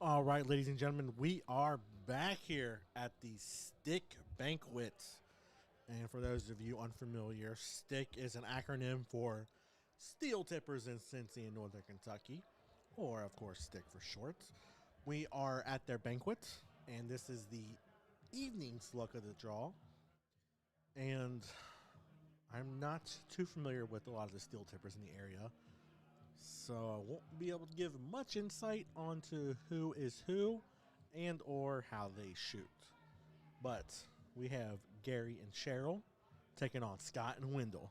All right, ladies and gentlemen, we are back here at the STICK Banquet. And for those of you unfamiliar, STICK is an acronym for Steel Tippers in Cincy in Northern Kentucky, or of course, STICK for short. We are at their banquet, and this is the evening's luck of the draw. And I'm not too familiar with a lot of the steel tippers in the area, so I won't be able to give much insight onto who is who and or how they shoot. But we have Gary and Cheryl taking on Scott and Wendell.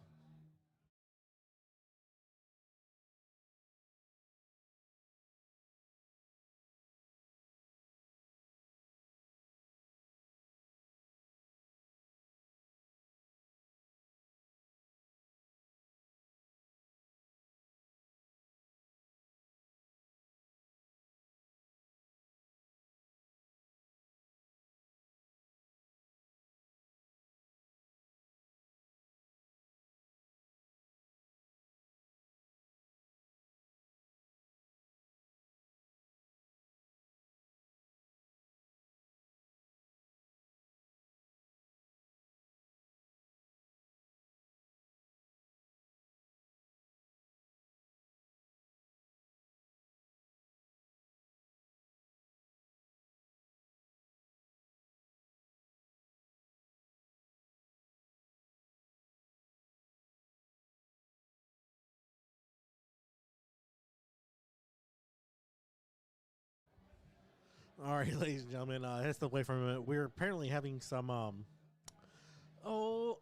All right, ladies and gentlemen, that's the way from it. We're apparently having some, I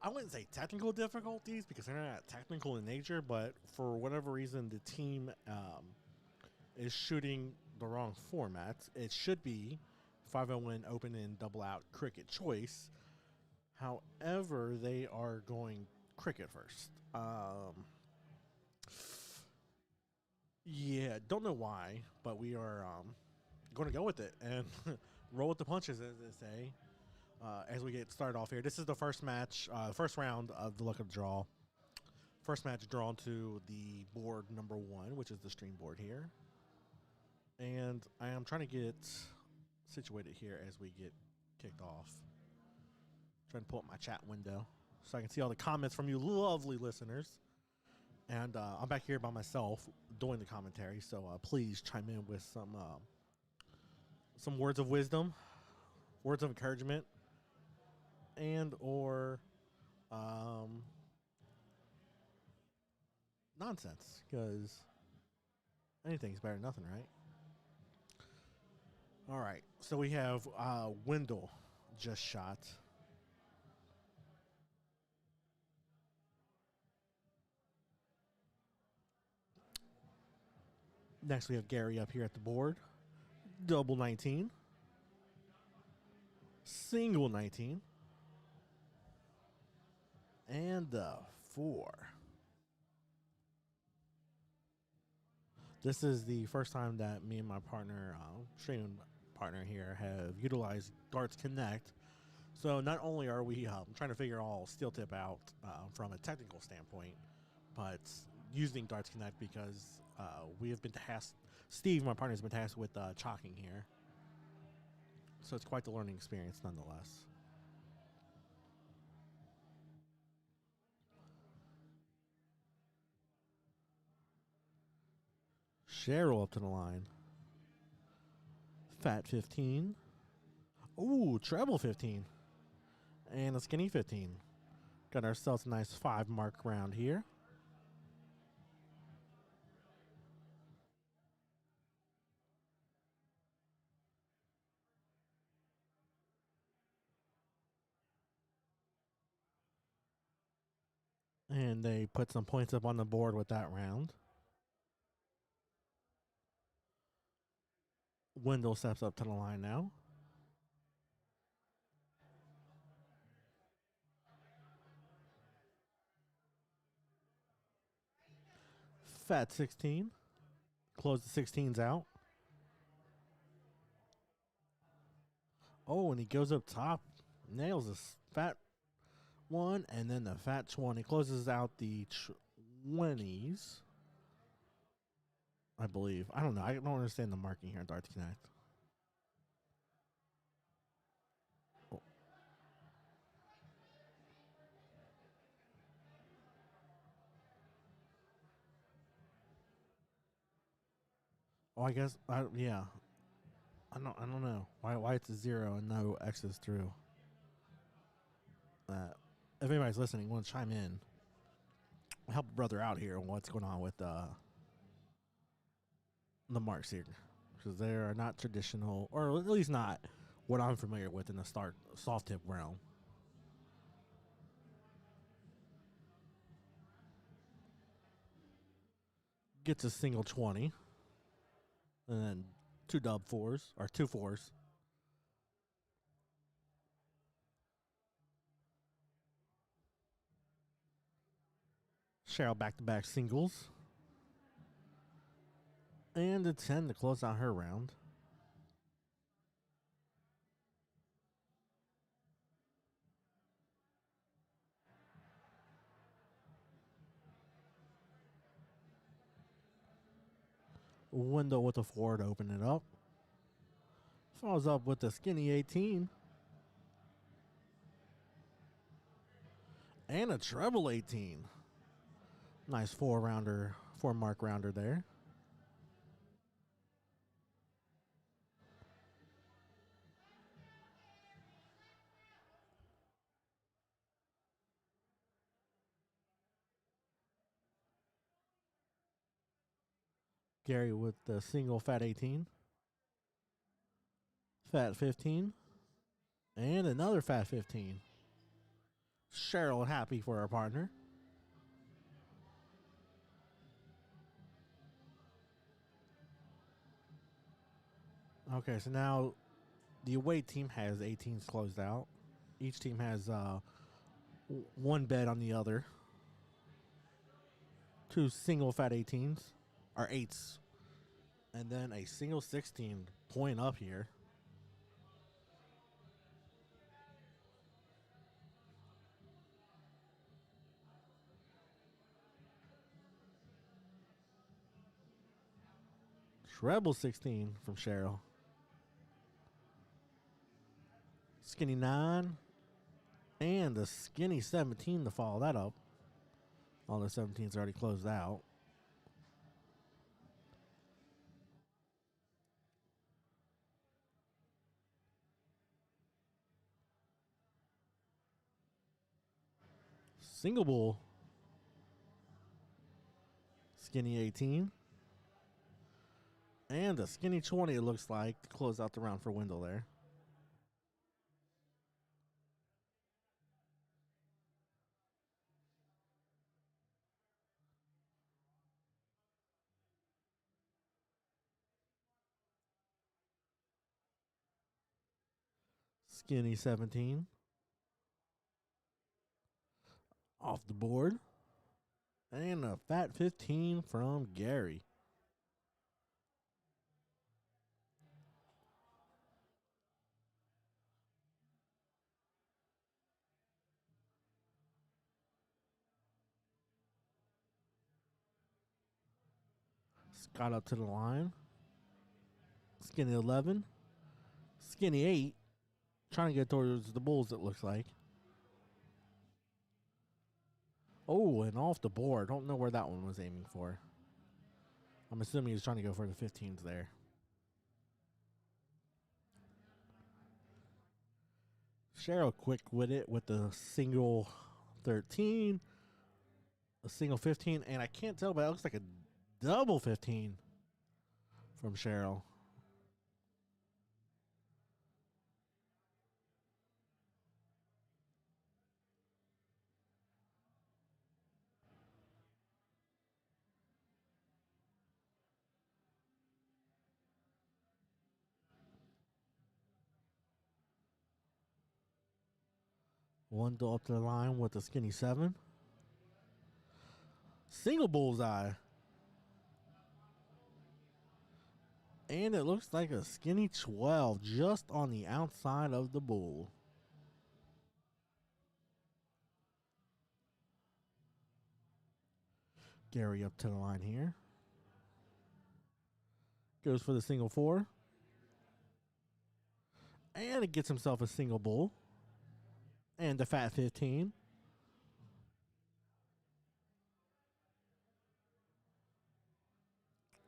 wouldn't say technical difficulties because they're not technical in nature, but for whatever reason, the team is shooting the wrong format. It should be 501 open and double out cricket choice. However, they are going cricket first. Yeah, don't know why, but we are going to go with it and roll with the punches, as they say. As we get started off here, this is the first match, first round of the luck of the draw. First match drawn to the board number 1, which is the stream board here. And I am trying to get situated here as we get kicked off. Trying to pull up my chat window so I can see all the comments from you lovely listeners. And I'm back here by myself doing the commentary, so please chime in with some words of wisdom, words of encouragement, and or nonsense, because anything's better than nothing, right? All right, so we have Wendell just shot. Next, we have Gary up here at the board. Double 19. Single 19. And 4. This is the first time that me and my partner, streaming partner here, have utilized Darts Connect. So not only are we trying to figure all steel tip out from a technical standpoint, but using Darts Connect because we have been tasked, Steve, my partner, has been tasked with chalking here. So it's quite the learning experience nonetheless. Cheryl up to the line. Fat 15. Ooh, treble 15. And a skinny 15. Got ourselves a nice 5 mark round here. And they put some points up on the board with that round. Wendell steps up to the line now. Fat 16. Close the 16s out. Oh, and he goes up top. Nails this fat 1 and then the fat 20. Closes out the 20s. I believe. I don't know. I don't understand the marking here in Darts Connect. Oh, I guess. Yeah. I don't know why it's a 0 and no X's through. If anybody's listening, want to chime in, help a brother out here on what's going on with the marks here, because they are not traditional, or at least not what I'm familiar with in the soft tip realm. Gets a single 20, and then two dub fours or two fours. Cheryl back-to-back singles. And a 10 to close out her round. Window with a 4 to open it up. Follows up with a skinny 18. And a treble 18. Nice 4-mark rounder there. Gary with the single fat 18. Fat 15. And another fat 15. Cheryl happy for her partner. Okay, so now the away team has 18s closed out. Each team has one bet on the other. Two single fat 18s, or 8s. And then a single 16 point up here. Treble 16 from Cheryl. Skinny 9. And a skinny 17 to follow that up. All the 17s already closed out. Single bull. Skinny 18. And a skinny 20, it looks like, to close out the round for Wendell there. Skinny 17. Off the board. And a fat 15 from Gary. Scott up to the line. Skinny 11. Skinny 8. Trying to get towards the Bulls, it looks like. Oh, and off the board. Don't know where that one was aiming for. I'm assuming he was trying to go for the 15s there. Cheryl quick with it with the single 13, a single 15, and I can't tell, but it looks like a double 15 from Cheryl. One up to the line with a skinny 7. Single bullseye. And it looks like a skinny 12 just on the outside of the bull. Gary up to the line here. Goes for the single 4. And it gets himself a single bull. And the fat 15.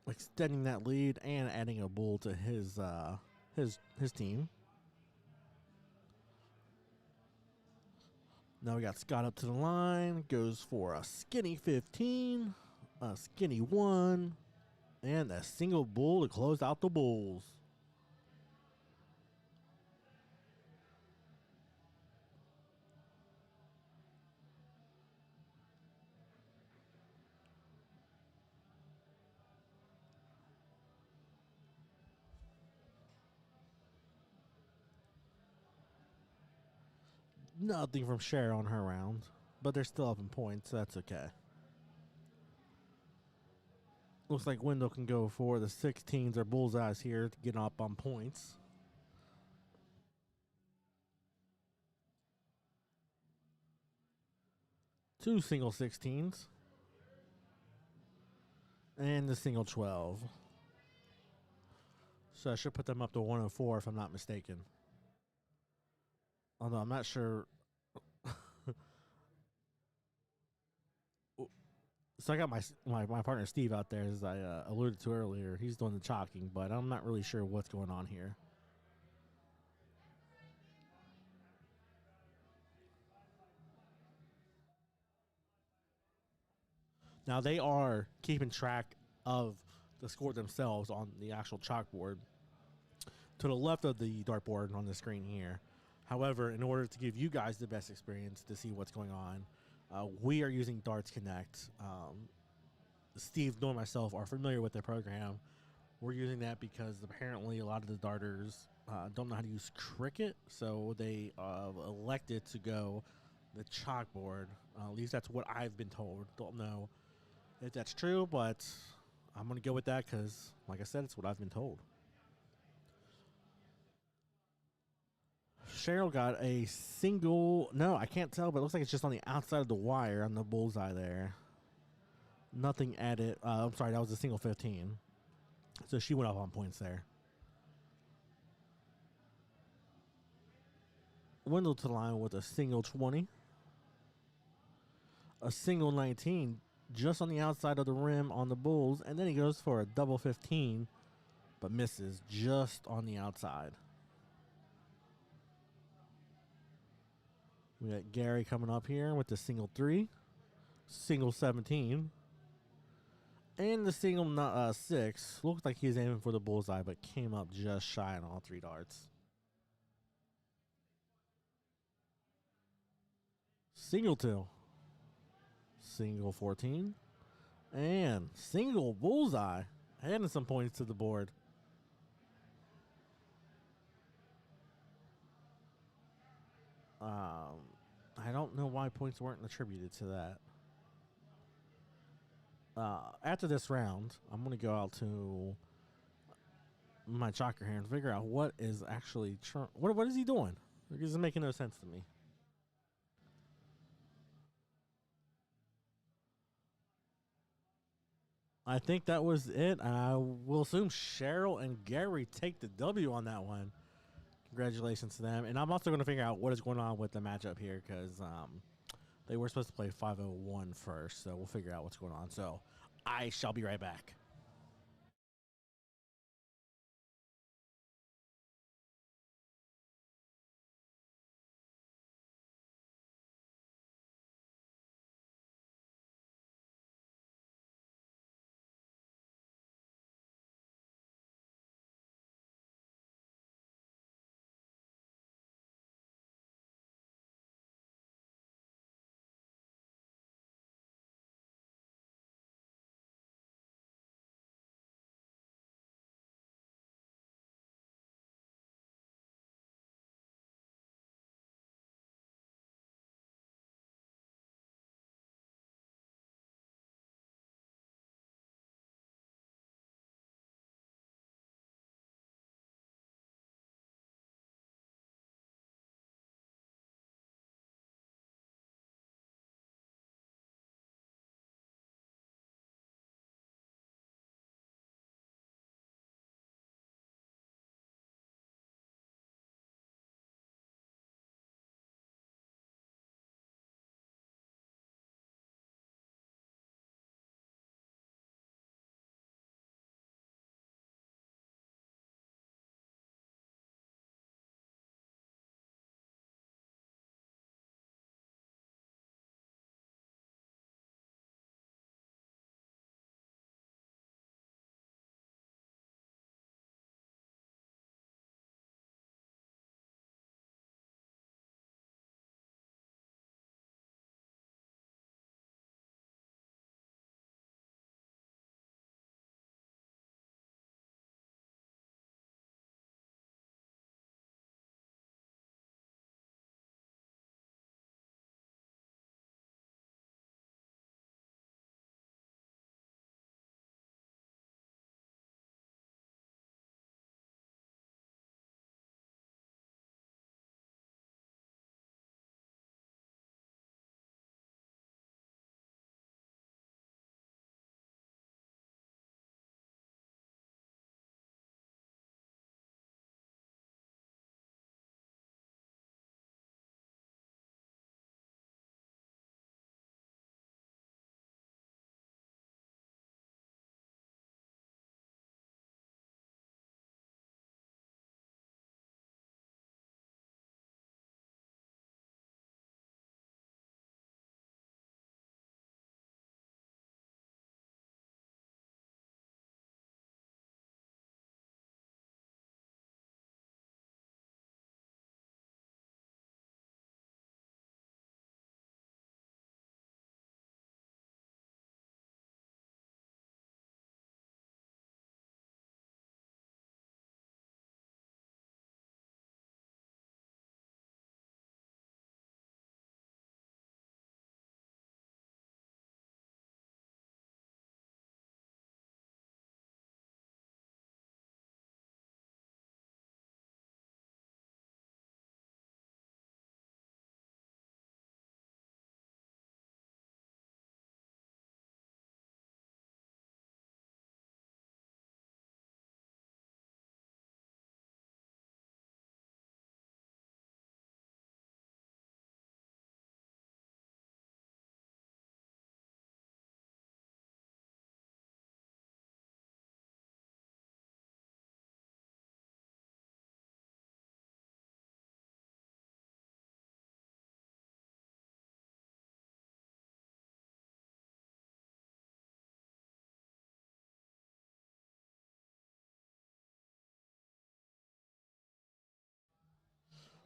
extending that lead and adding a bull to his team. Now we got Scott up to the line, goes for a skinny 15, a skinny 1, and a single bull to close out the bulls. Nothing from Cher on her round, but they're still up in points, so that's okay. Looks like Wendell can go for the 16s or bullseyes here to get up on points. Two single 16s. And the single 12. So I should put them up to 104 if I'm not mistaken. Although I'm not sure. So I got my partner Steve out there, as I alluded to earlier. He's doing the chalking, but I'm not really sure what's going on here. Now they are keeping track of the score themselves on the actual chalkboard to the left of the dartboard on the screen here. However, in order to give you guys the best experience to see what's going on, we are using Darts Connect. Steve and myself are familiar with the program. We're using that because apparently a lot of the darters don't know how to use Cricket, so they elected to go the chalkboard. At least that's what I've been told. Don't know if that's true, but I'm going to go with that because, like I said, it's what I've been told. Cheryl got a single. No, I can't tell, but it looks like it's just on the outside of the wire on the bullseye there. Nothing added. I'm sorry, that was a single 15. So she went up on points there. Wendell to the line with a single 20. A single 19 just on the outside of the rim on the Bulls. And then he goes for a double 15, but misses just on the outside. We got Gary coming up here with the single 3, single 17, and the single 6. Looked like he was aiming for the bullseye, but came up just shy on all 3 darts. Single 2, single 14, and single bullseye, adding some points to the board. I don't know why points weren't attributed to that. After this round, I'm going to go out to my chalker here and figure out what is actually what is he doing? This is making no sense to me. I think that was it. I will assume Cheryl and Gary take the W on that one. Congratulations to them. And I'm also going to figure out what is going on with the matchup here because they were supposed to play 501 first. So we'll figure out what's going on. So I shall be right back.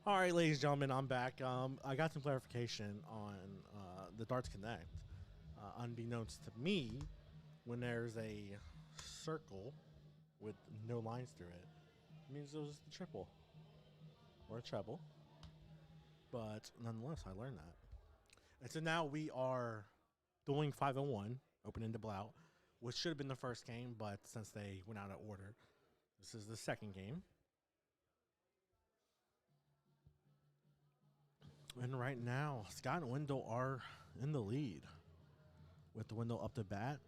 All right, ladies and gentlemen, I'm back. I got some clarification on the Darts Connect. Unbeknownst to me, when there's a circle with no lines through it, it means it was the triple or a treble. But nonetheless, I learned that. And so now we are doing 501, open-ended blowout, which should have been the first game, but since they went out of order, this is the second game. And right now, Scott and Wendell are in the lead with the Wendell up to bat.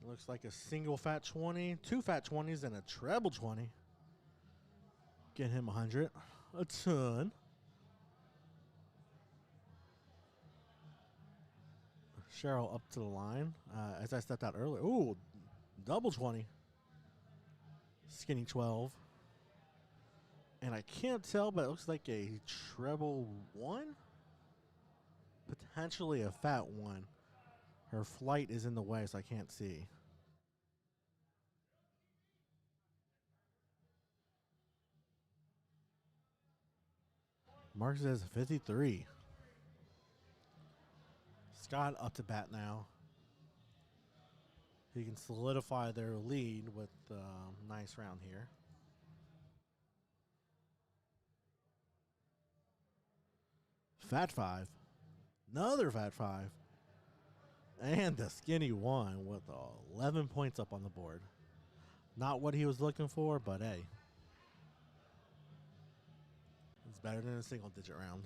It looks like a single fat 20, two fat 20s, and a treble 20. Get him 100. A ton. Cheryl up to the line as I stepped out earlier. Ooh, double 20. Skinny 12. And I can't tell, but it looks like a treble 1. Potentially a fat 1. Her flight is in the way, so I can't see. Mark says 53. Scott up to bat now. He can solidify their lead with a nice round here. Fat 5. Another fat 5. And the skinny 1 with 11 points up on the board. Not what he was looking for, but hey. It's better than a single-digit round.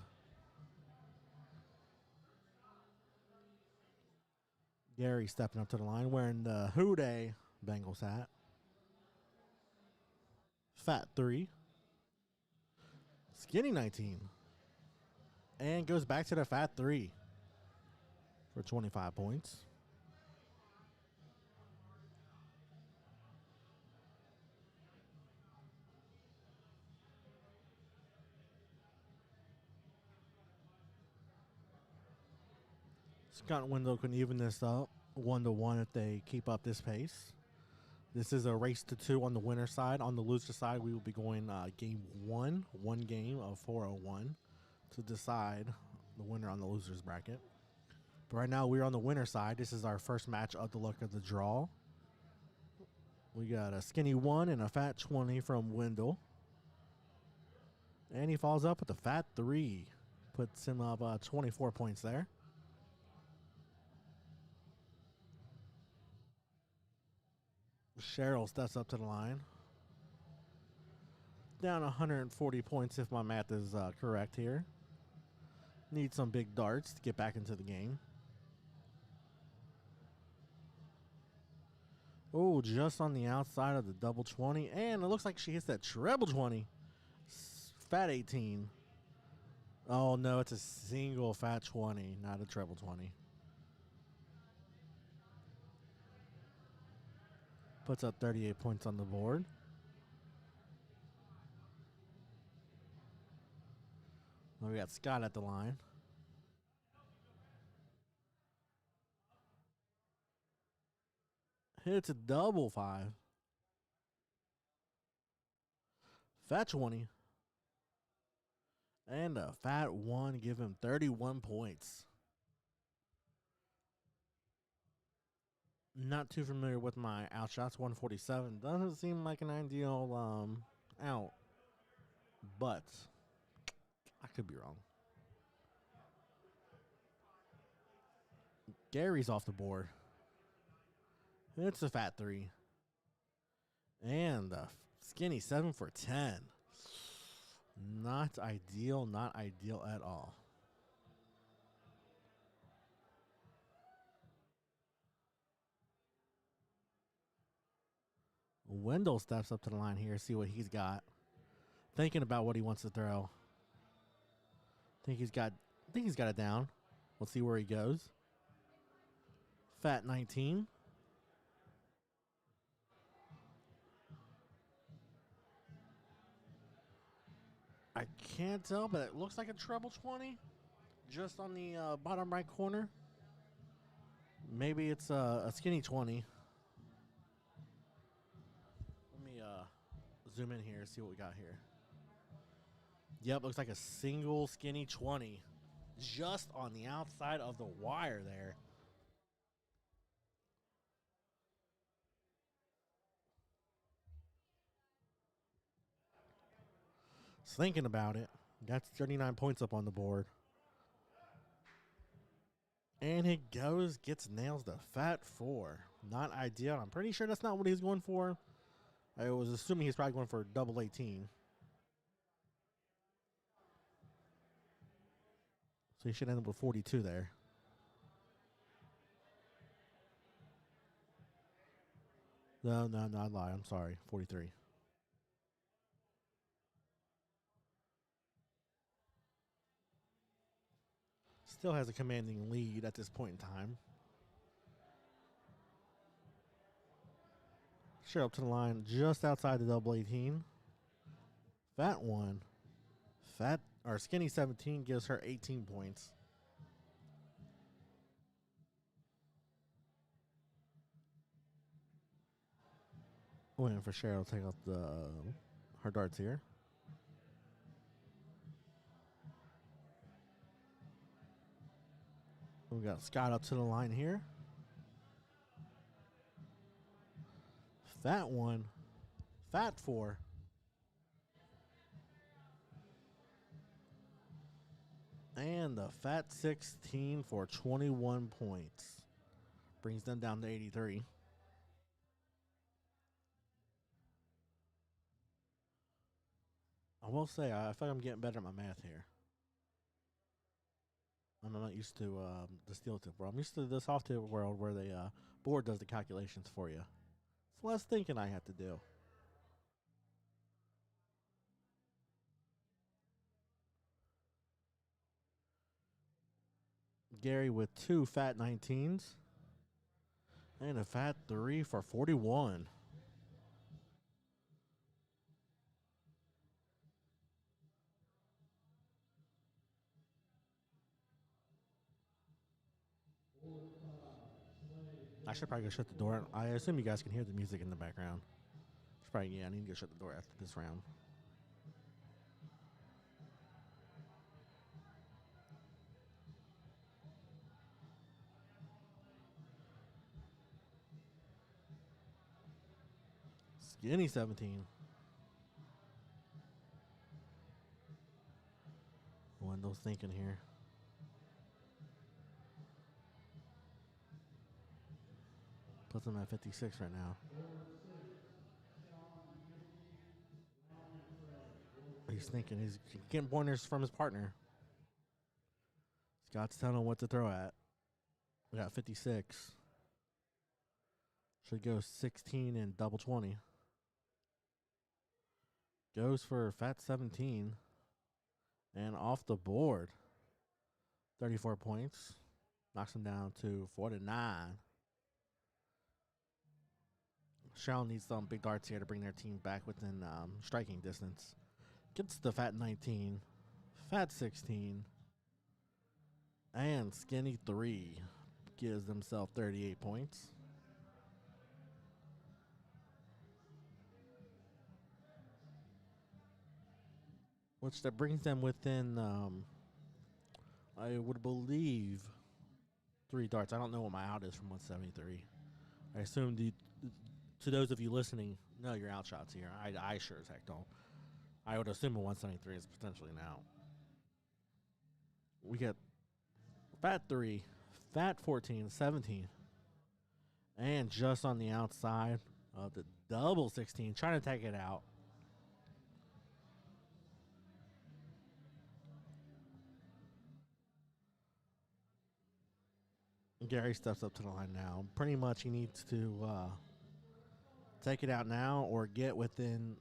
Gary stepping up to the line wearing the Houday Bengals hat. Fat 3. Skinny 19. And goes back to the fat 3 for 25 points. Scott and Wendell can even this up 1-1 if they keep up this pace. This is a race to 2 on the winner side. On the loser side, we will be going game 1, one game of 401 to decide the winner on the loser's bracket. But right now, we're on the winner side. This is our first match of the look of the draw. We got a skinny 1 and a fat 20 from Wendell. And he follows up with a fat 3. Puts him up 24 points there. Cheryl steps up to the line. Down 140 points if my math is correct here. Need some big darts to get back into the game. Oh, just on the outside of the double 20. And it looks like she hits that treble 20. Fat 18. Oh, no, it's a single fat 20, not a treble 20. Puts up 38 points on the board. We got Scott at the line. Hits a double 5. Fat 20. And a fat 1, give him 31 points. Not too familiar with my outshots. 147 doesn't seem like an ideal out, but I could be wrong. Gary's off the board. It's a fat 3. And a skinny 7 for 10. Not ideal, not ideal at all. Wendell steps up to the line here, see what he's got. Thinking about what he wants to throw. Think he's got it down. We'll see where he goes. Fat 19. I can't tell, but it looks like a treble 20 just on the bottom right corner. Maybe it's a skinny 20. Let me zoom in here, see what we got here. Yep, looks like a single skinny 20. Just on the outside of the wire there. Thinking about it, that's 39 points up on the board. And he gets nails the fat 4. Not ideal. I'm pretty sure that's not what he's going for. I was assuming he's probably going for double 18. So he should end up with 42 there. No, I lied. I'm sorry. 43. Still has a commanding lead at this point in time. Sure, up to the line just outside the double 18. Fat 1. Skinny 17 gives her 18 points. Waiting for Cheryl to take out her darts here. We got Scott up to the line here. Fat 1. Fat 4. And the fat 16 for 21 points. Brings them down to 83. I will say, I feel like I'm getting better at my math here. I'm not used to the steel tip world. I'm used to the soft tip world where the board does the calculations for you. It's less thinking I have to do. Gary with 2 fat 19s. And a fat 3 for 41. I should probably go shut the door. I assume you guys can hear the music in the background. I need to go shut the door after this round. Skinny 17. Wendell's thinking here. Puts him at 56 right now. He's thinking. He's getting pointers from his partner. Scott's telling him what to throw at. We got 56. Should go 16 and double 20. Goes for fat 17. And off the board. 34 points. Knocks him down to 49. Cheryl needs some big darts here to bring their team back within striking distance. Gets the fat 19. Fat 16. And skinny 3. Gives themselves 38 points. Which that brings them within, I would believe, 3 darts. I don't know what my out is from 173. I assume to those of you listening, know your out shots here. I sure as heck don't. I would assume a 173 is potentially an out. We get fat 3, fat 14, 17. And just on the outside of the double 16, trying to take it out. Gary steps up to the line now. Pretty much he needs to take it out now or get within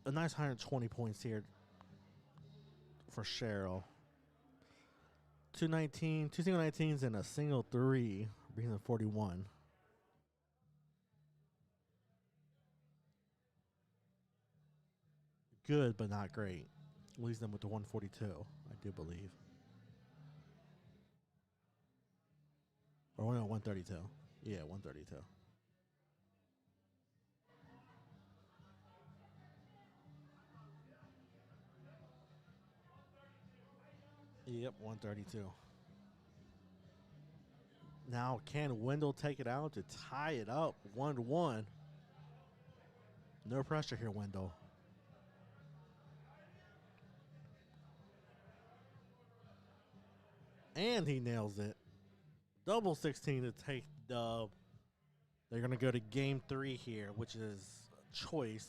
a nice 120 points here for Cheryl. 219, 2 single 19s and a single 3, bringing them 41. Good, but not great. Leaves them with the 142, I do believe. Or no, 132. Yeah, 132. Yep, 132. Now, can Wendell take it out to tie it up 1-1? No pressure here, Wendell. And he nails it. Double 16 to take the dub. They're going to go to game 3 here, which is choice.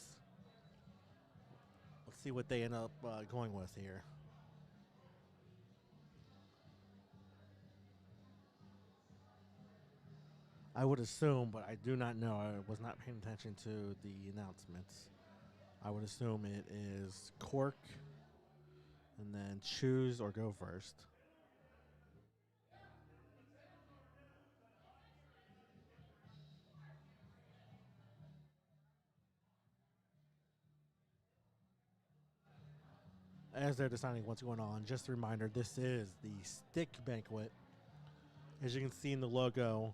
Let's see what they end up going with here. I would assume, but I do not know. I was not paying attention to the announcements. I would assume it is cork and then choose or go first. As they're deciding what's going on, just a reminder, this is the Stick Banquet. As you can see in the logo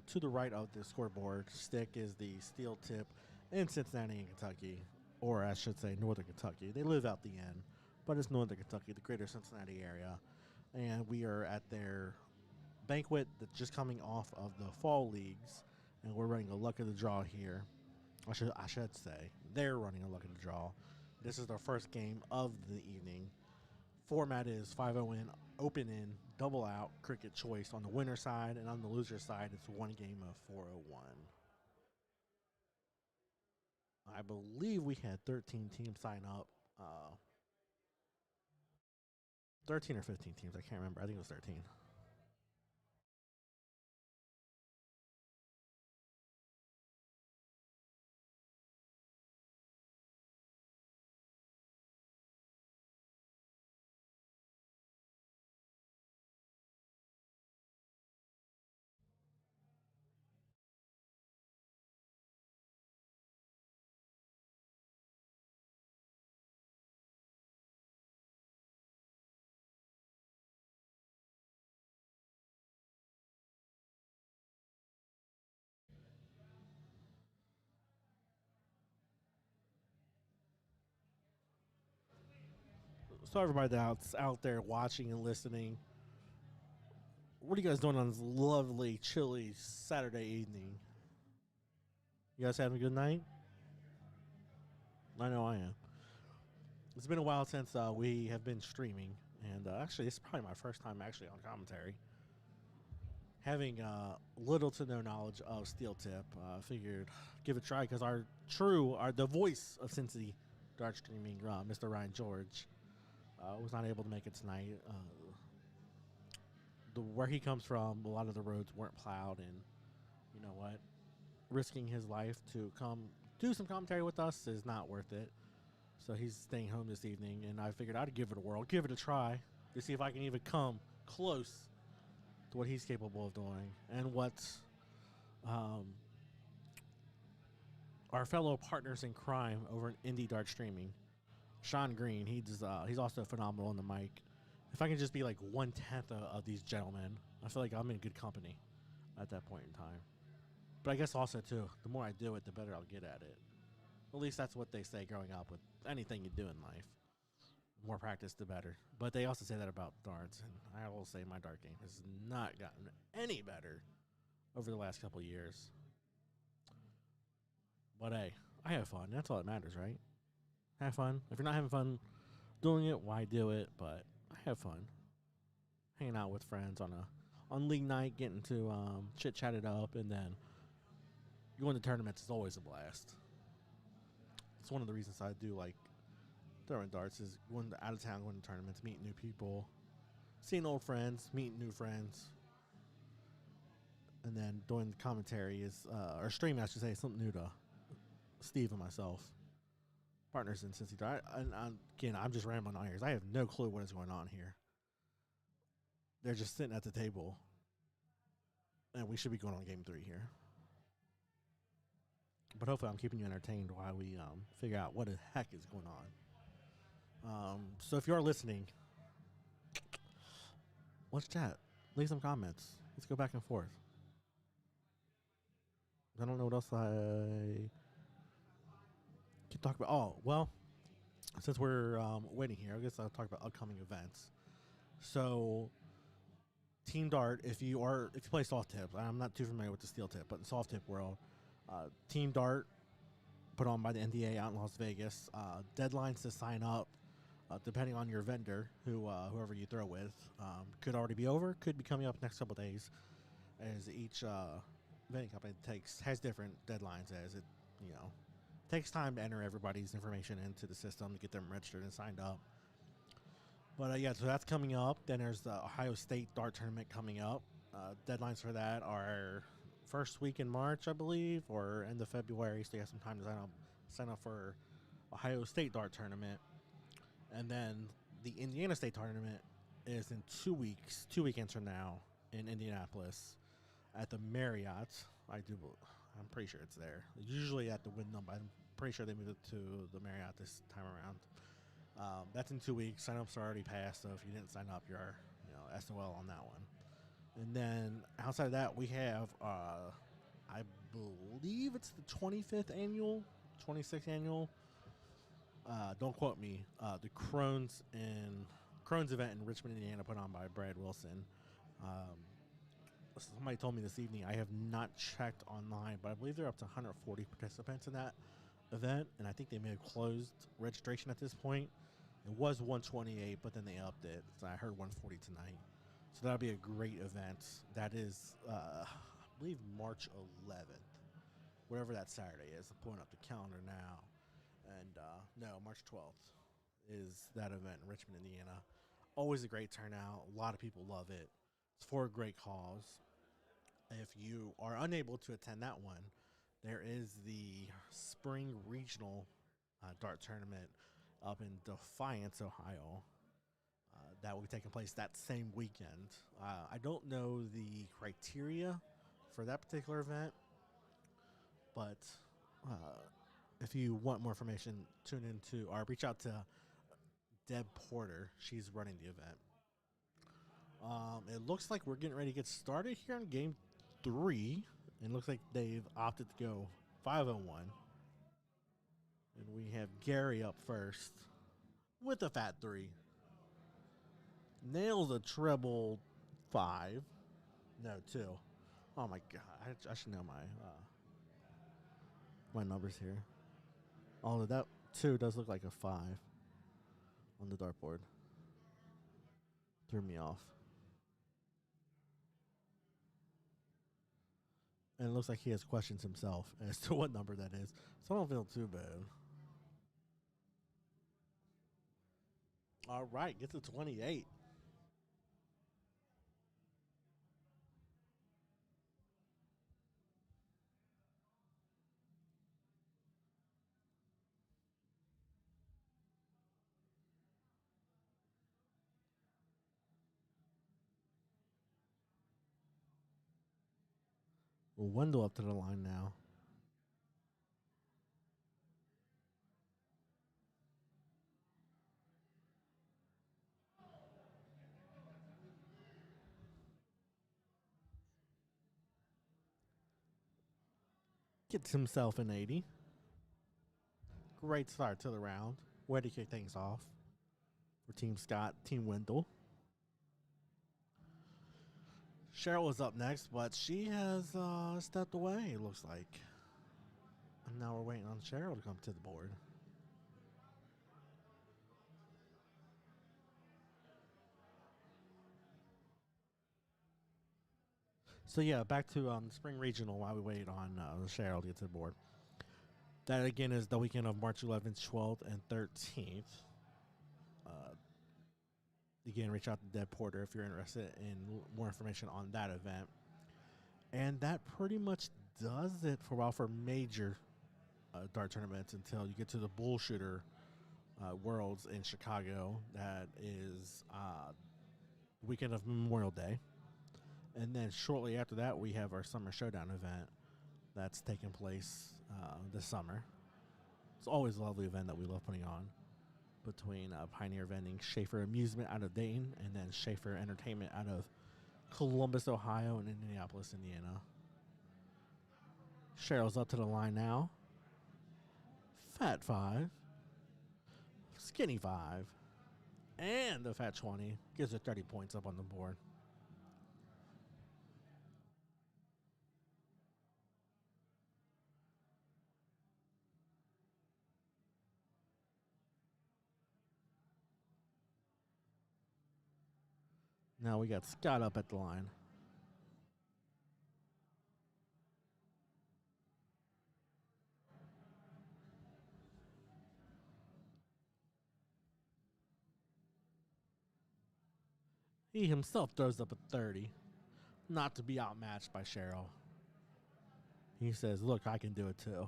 to the right of the scoreboard, Stick is the steel tip in Cincinnati and Kentucky, or I should say Northern Kentucky. They live out the end, but it's Northern Kentucky, the greater Cincinnati area. And we are at their banquet that's just coming off of the fall leagues, and we're running a luck of the draw here. I should say they're running a luck of the draw. This is their first game of the evening. Format is 5-0 in, open in, double out, cricket choice on the winner side, and on the loser side, it's one game of 401. I believe we had 13 teams sign up. 13 or 15 teams, I can't remember. I think it was 13. So everybody that's out there watching and listening, what are you guys doing on this lovely, chilly Saturday evening? You guys having a good night? I know I am. It's been a while since we have been streaming, and actually, it's probably my first time actually on commentary. Having little to no knowledge of Steel Tip, figured give it a try because the voice of Cincy dart streaming, Mr. Ryan George, was not able to make it tonight. Where he comes from, a lot of the roads weren't plowed, and you know what? Risking his life to come do some commentary with us is not worth it. So he's staying home this evening, and I figured I'd give it a whirl, give it a try to see if I can even come close to what he's capable of doing and what our fellow partners in crime over in Indie Dart Streaming, Sean Green, he's also phenomenal on the mic. If I can just be like 1/10 of these gentlemen, I feel like I'm in good company at that point in time. But I guess also, too, the more I do it, the better I'll get at it. At least that's what they say growing up with anything you do in life. More practice, the better. But they also say that about darts, and I will say my dart game has not gotten any better over the last couple of years. But hey, I have fun. That's all that matters, right? Have fun. If you're not having fun doing it, why do it? But I have fun hanging out with friends on league night, getting to chit chat it up, and then going to tournaments is always a blast. It's one of the reasons I do like throwing darts is going out of town, going to tournaments, meeting new people, seeing old friends, meeting new friends, and then doing the commentary is or streaming, I should say, something new to Steve and myself, partners in Cincy. Again, I'm just rambling on here. I have no clue what is going on here. They're just sitting at the table, and we should be going on game 3 here. But hopefully I'm keeping you entertained while we figure out what the heck is going on. So if you are listening, let's chat. Leave some comments. Let's go back and forth. I don't know what else I can talk about. Oh, well, since we're waiting here, I guess I'll talk about upcoming events. So Team Dart, if you play soft tip, I'm not too familiar with the steel tip, but in soft tip world, Team Dart put on by the NDA out in Las Vegas. Deadlines to sign up, depending on your vendor, whoever you throw with, could already be over, could be coming up next couple days, as each vending company has different deadlines. As it takes time to enter everybody's information into the system to get them registered and signed up. But yeah, so that's coming up. Then there's the Ohio State Dart Tournament coming up. Deadlines for that are first week in March, I believe, or end of February. So you have some time to sign up for Ohio State Dart Tournament. And then the Indiana State Tournament is in 2 weeks, 2 weekends from now in Indianapolis at the Marriott. I'm pretty sure it's there. Usually at the Wyndham, but I'm pretty sure they moved it to the Marriott this time around. That's in 2 weeks. Sign-ups are already passed, so if you didn't sign up, you're SOL on that one. And then outside of that, we have, I believe it's the 26th annual. Don't quote me. The Crohn's event in Richmond, Indiana, put on by Brad Wilson. Somebody told me this evening. I have not checked online, but I believe they're up to 140 participants in that event, and I think they may have closed registration at this point. It was 128, but then they upped it. So I heard 140 tonight. So that'll be a great event. That is, I believe, March 11th, whatever that Saturday is. I'm pulling up the calendar now. And no, March 12th is that event in Richmond, Indiana. Always a great turnout. A lot of people love it. It's for a great cause. If you are unable to attend that one, there is the Spring Regional Dart Tournament up in Defiance, Ohio. That will be taking place that same weekend. I don't know the criteria for that particular event, but if you want more information, tune into or reach out to Deb Porter. She's running the event. It looks like we're getting ready to get started here on Game 3. It looks like they've opted to go 5-1. And we have Gary up first with a fat 3. Nails a treble 5. No, 2. Oh, my God. I should know my numbers here. Although that 2 does look like a 5 on the dartboard. Threw me off. And it looks like he has questions himself as to what number that is. So I don't feel too bad. All right, get to 28. Well, Wendell up to the line now. Gets himself an 80. Great start to the round. Way to kick things off for Team Scott, Team Wendell. Cheryl is up next, but she has stepped away, it looks like. And now we're waiting on Cheryl to come to the board. So, yeah, back to the Spring Regional while we wait on Cheryl to get to the board. That, again, is the weekend of March 11th, 12th, and 13th. Again, reach out to Deb Porter if you're interested in more information on that event. And that pretty much does it for major dart tournaments until you get to the Bull Shooter Worlds in Chicago. That is weekend of Memorial Day. And then shortly after that, we have our Summer Showdown event that's taking place this summer. It's always a lovely event that we love putting on between Pioneer Vending, Schaefer Amusement out of Dayton, and then Schaefer Entertainment out of Columbus, Ohio, and Indianapolis, Indiana. Cheryl's up to the line now. Fat 5, Skinny 5, And the fat 20 gives her 30 points up on the board. Now we got Scott up at the line. He himself throws up a 30, not to be outmatched by Cheryl. He says, look, I can do it too.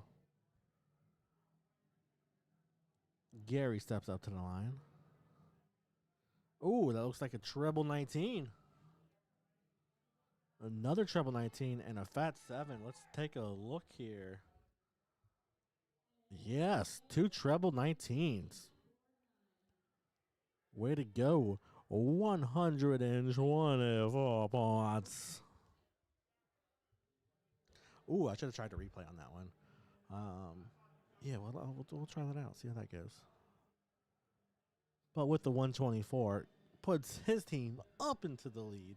Gary steps up to the line. Ooh, that looks like a treble 19. Another treble 19 and a fat 7. Let's take a look here. Yes, 2 treble 19s. Way to go. 124 points. Ooh, I should have tried to replay on that one. Yeah, well, we'll try that out. See how that goes. But with the 124, puts his team up into the lead.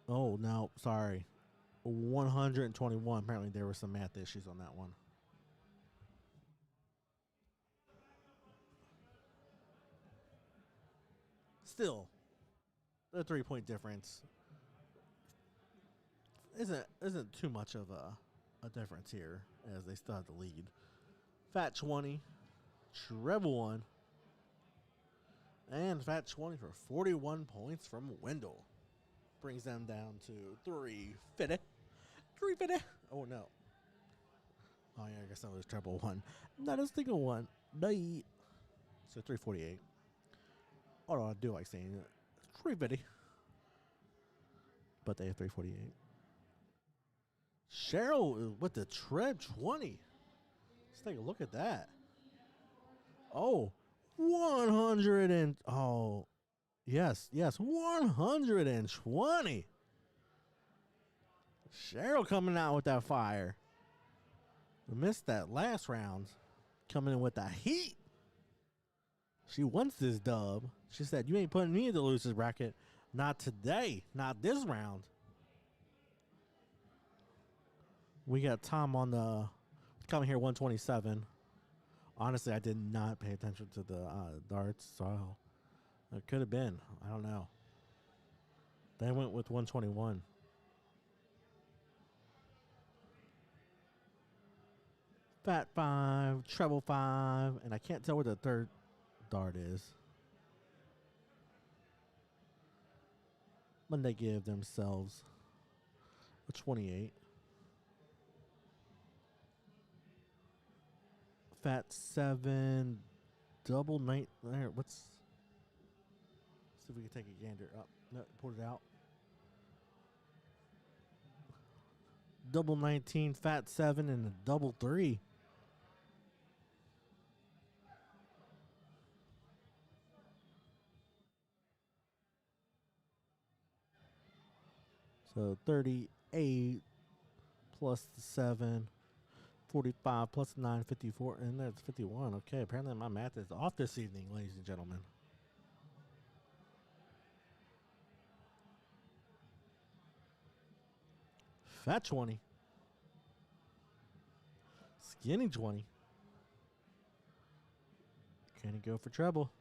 Oh, no, sorry. 121. Apparently there were some math issues on that one. Still, the 3-point difference isn't too much of a difference here, as they still have the lead. Fat 20, treble 1, and fat 20 for 41 points from Wendell. Brings them down to 350. 350. Oh no. Oh yeah, I guess that was treble 1. Not a single one. So 348. Although I do like saying it. 350. But they have 348. Cheryl with the Treb 20. Let's take a look at that. Oh, 100 and... Oh, yes, 120. Cheryl coming out with that fire. We missed that last round. Coming in with the heat. She wants this dub. She said, you ain't putting me in the losers bracket. Not today. Not this round. We got Tom on the coming here 127. Honestly, I did not pay attention to the darts, so it could have been. I don't know. They went with 121. Fat 5, treble 5, and I can't tell where the third dart is. But they give themselves a 28. Fat 7, double night. There, let's see if we can take a gander up. No, pull it out. Double 19, fat 7, and a double 3. So 38 plus the 7, 45 plus 9, 54, and that's 51. Okay, apparently my math is off this evening, ladies and gentlemen. Fat 20. Skinny 20. Can he go for treble?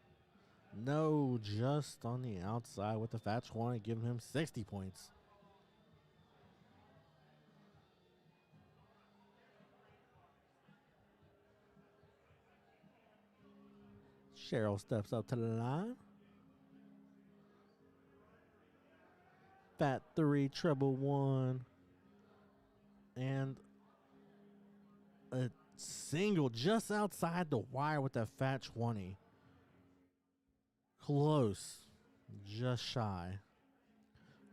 No, just on the outside with the fat 20, giving him 60 points. Cheryl steps up to the line. Fat 3, treble 1. And a single just outside the wire with that fat 20. Close. Just shy.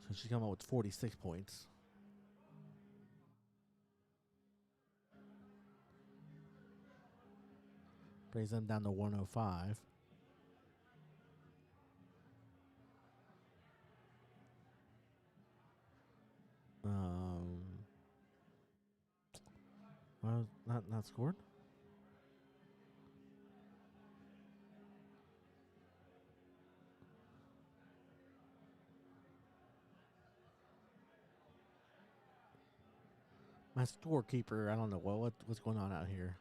So she's coming up with 46 points. Brings them down to 105. Well, not scored. My scorekeeper, I don't know what's going on out here.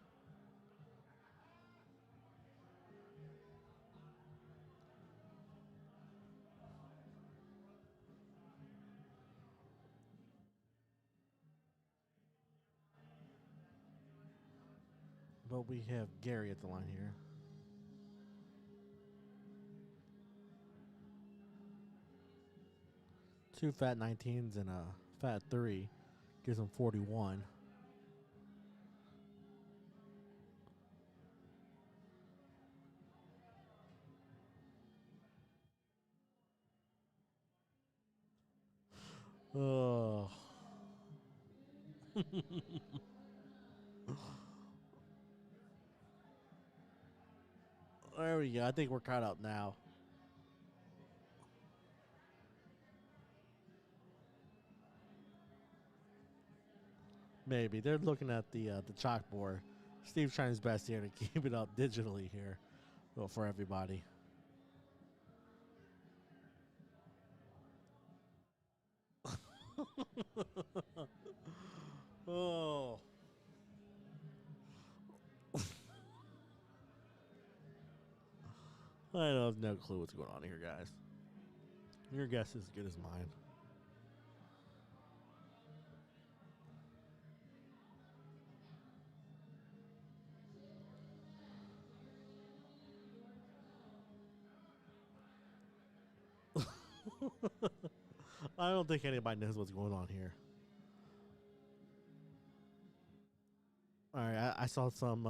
But we have Gary at the line here. Two fat 19s and a fat 3 gives him 41. Oh. There we go. I think we're caught up now. Maybe they're looking at the chalkboard. Steve's trying his best here to keep it up digitally here, well, for everybody. Oh. I have no clue what's going on here, guys. Your guess is as good as mine. I don't think anybody knows what's going on here. All right, I saw some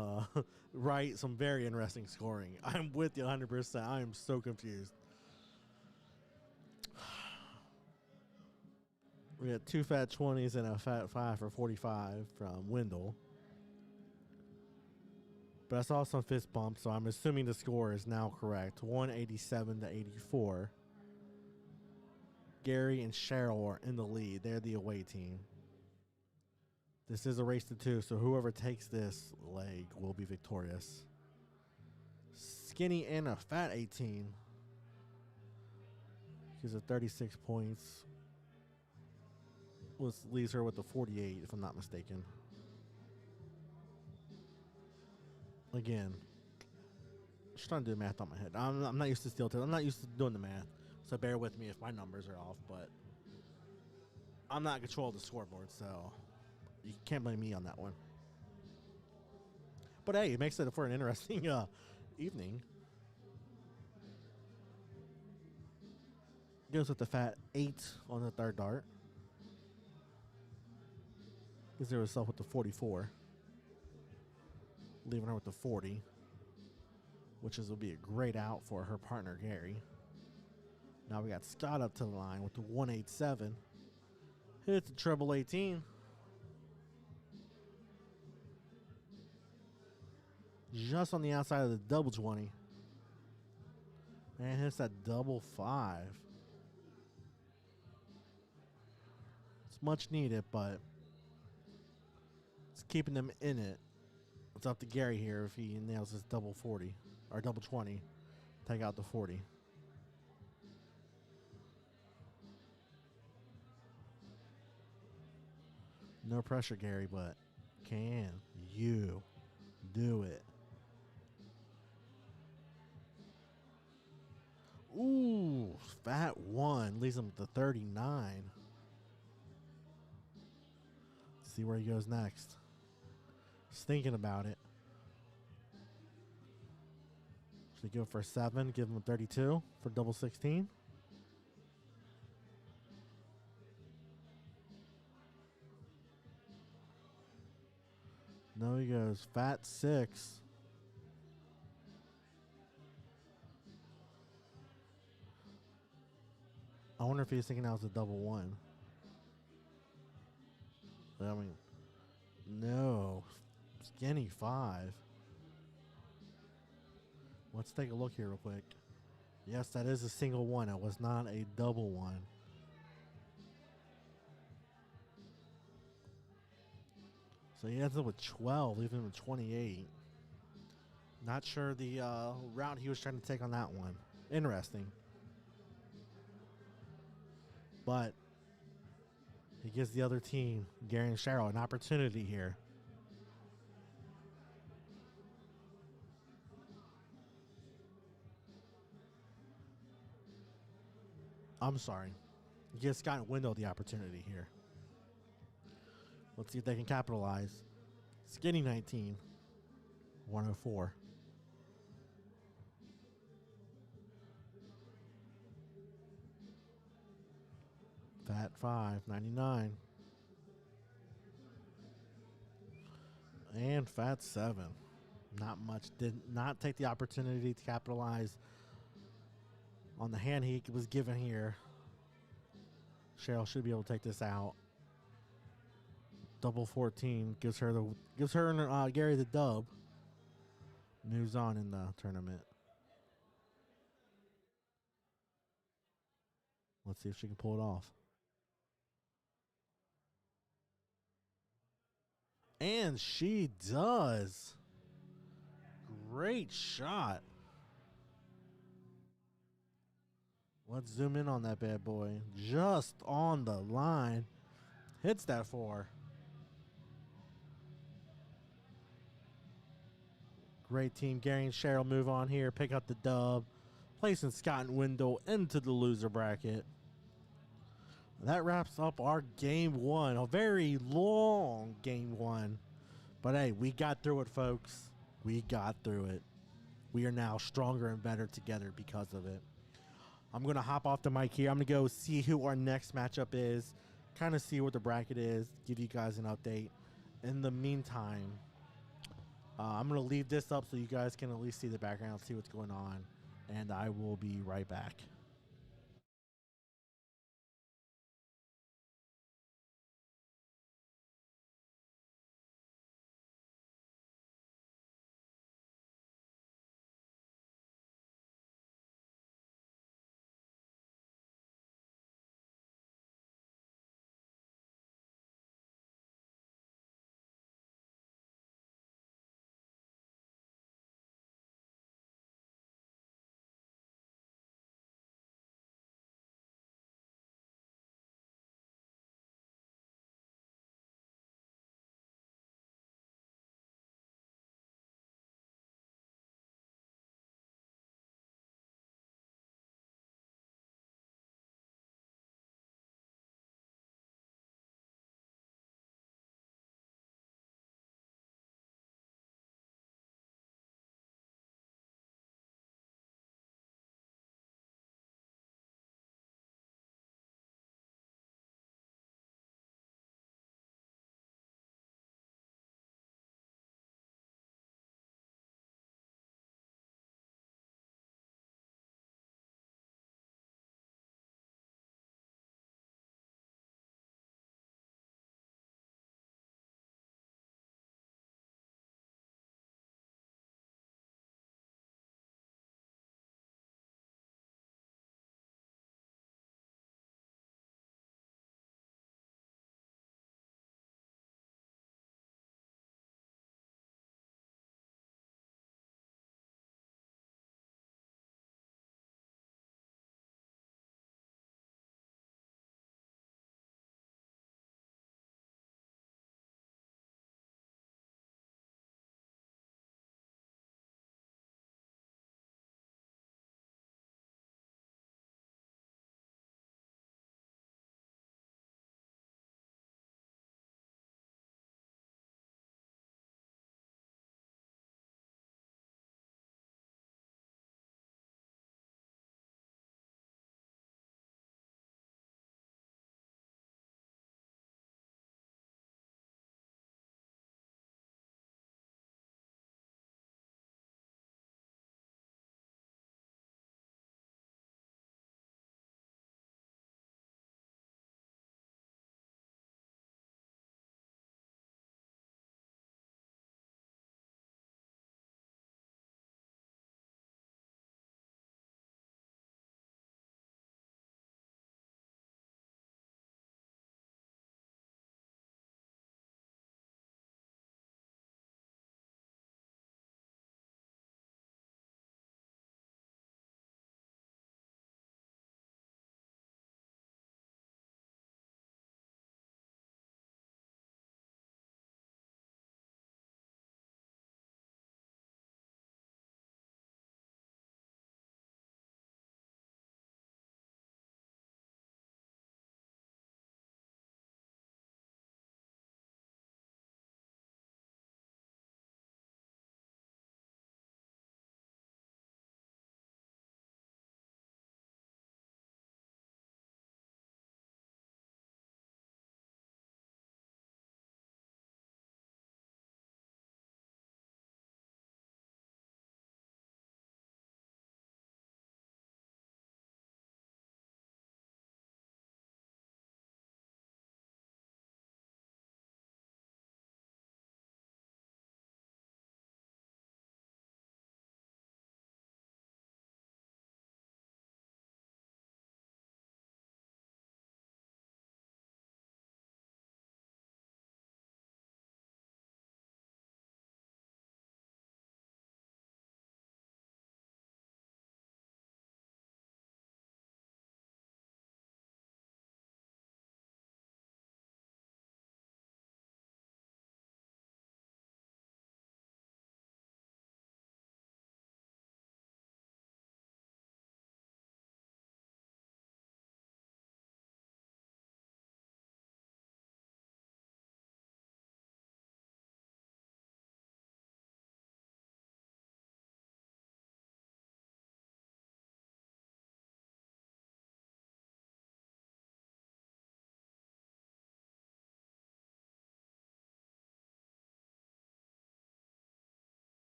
some very interesting scoring. I'm with you 100%. I am so confused. We had two fat 20s and a fat 5 for 45 from Wendell. But I saw some fist bumps, so I'm assuming the score is now correct. 187 to 84. Gary and Cheryl are in the lead. They're the away team. This is a race to 2, so whoever takes this leg will be victorious. Skinny and a fat 18. Gives her 36 points. Leaves her with the 48, if I'm not mistaken. Again, just trying to do math on my head. I'm not used to steel tip. I'm not used to doing the math, so bear with me if my numbers are off. But I'm not in control of the scoreboard, so you can't blame me on that one. But hey, it makes it for an interesting evening. Goes with the fat 8 on the third dart. Gives herself with the 44. Leaving her with the 40. Which will be a great out for her partner, Gary. Now we got Scott up to the line with the 187. Hits the treble 18. Just on the outside of the double 20. And hits that double 5. It's much needed, but it's keeping them in it. It's up to Gary here if he nails this double 40 or double 20. Take out the 40. No pressure, Gary, but can you do it? Ooh, fat 1 leaves him with the 39. Let's see where he goes next. Just thinking about it. Should he go for 7? Give him 32 for double 16. No, he goes fat 6. I wonder if he's thinking that was a double 1. I mean, no. Skinny 5. Let's take a look here real quick. Yes, that is a single 1. It was not a double 1. So he ends up with 12, leaving him with 28. Not sure the route he was trying to take on that one. Interesting. But He gives the other team, Gary and Cheryl, an opportunity here. I'm sorry. He gives Scott and Wendell the opportunity here. Let's see if they can capitalize. Skinny 19, 104. Fat 5, 99. And Fat 7. Not much. Did not take the opportunity to capitalize on the hand he was given here. Cheryl should be able to take this out. Double 14 gives her and Gary the dub. Moves on in the tournament. Let's see if she can pull it off. And she does. Great shot. Let's zoom in on that bad boy. Just on the line. Hits that 4. Great team. Gary and Cheryl move on here. Pick up the dub. Placing Scott and Wendell into the loser bracket. That wraps up our game 1. A very long game 1. But hey, we got through it, folks. We got through it. We are now stronger and better together because of it. I'm going to hop off the mic here. I'm going to go see who our next matchup is. Kind of see what the bracket is. Give you guys an update. In the meantime, I'm going to leave this up so you guys can at least see the background, see what's going on. And I will be right back.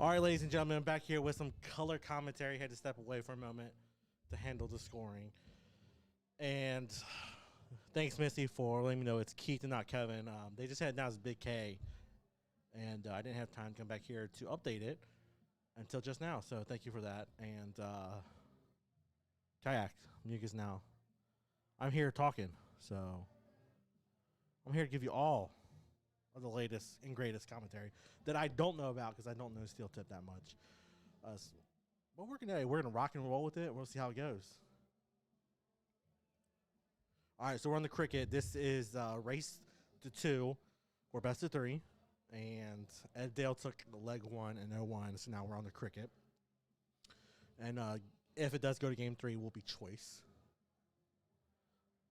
All right, ladies and gentlemen, I'm back here with some color commentary. Had to step away for a moment to handle the scoring. And thanks, Missy, for letting me know it's Keith and not Kevin. They just had announced Big K, and I didn't have time to come back here to update it until just now. So thank you for that. And Kayak, Mucus now. I'm here talking, so I'm here to give you all of the latest and greatest commentary that I don't know about because I don't know Steel Tip that much. But we're gonna rock and roll with it. We'll see how it goes. All right, so we're on the cricket. This is race to 2 or best of 3, and Ed Dale took leg 1 and 0-1. So now we're on the cricket, and if it does go to game 3, will be choice.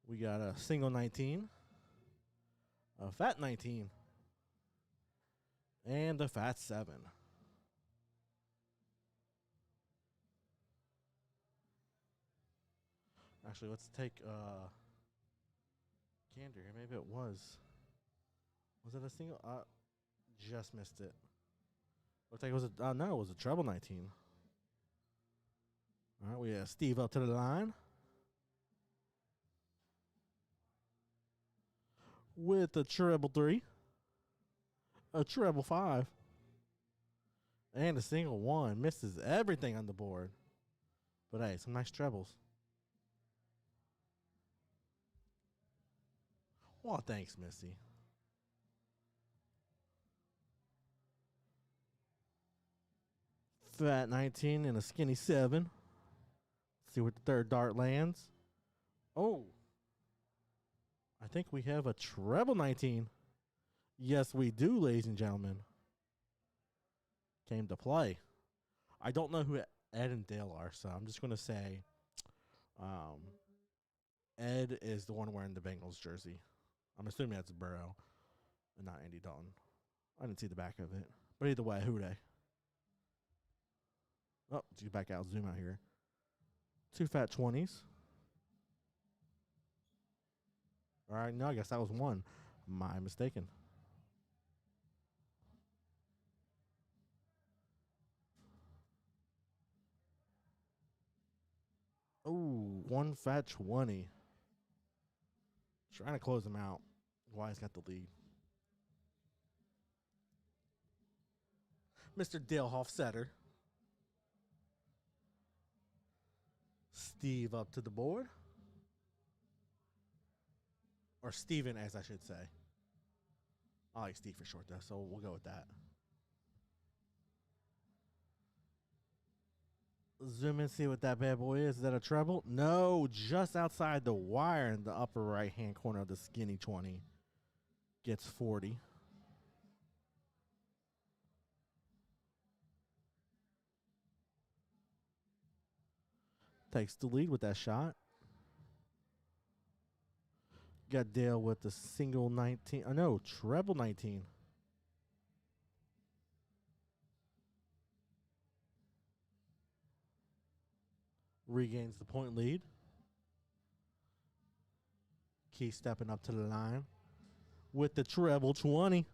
We got a single 19, a fat 19, and a fat 7. Actually, let's take Gander here. Maybe it was. Was it a single? Just missed it. Looks like it was a. No, it was a treble 19. All right, we have Steve up to the line with a treble 3, a treble 5, and a single 1. Misses everything on the board. But hey, some nice trebles. Well, thanks, Missy. Fat 19 and a skinny 7. Let's see where the third dart lands. Oh. I think we have a treble 19. Yes, we do, ladies and gentlemen. Came to play. I don't know who Ed and Dale are, so I'm just going to say Ed is the one wearing the Bengals jersey. I'm assuming that's Burrow and not Andy Dalton. I didn't see the back of it. But either way, who they? Oh, let's get back out. Zoom out here. 2 fat 20s. All right, no, I guess that was 1. My mistaken. Oh, 1 fat 20. Trying to close him out. Wise got the lead. Mr. Dale Hofstetter. Steve up to the board. Or Steven, as I should say. I like Steve for short, though, so we'll go with that. Zoom in, see what that bad boy is. Is that a treble? No, just outside the wire in the upper right-hand corner of the skinny 20. Gets 40. Takes the lead with that shot. Got Dale with the single 19. Oh, no, treble 19. Regains the point lead. Key stepping up to the line with the treble 20.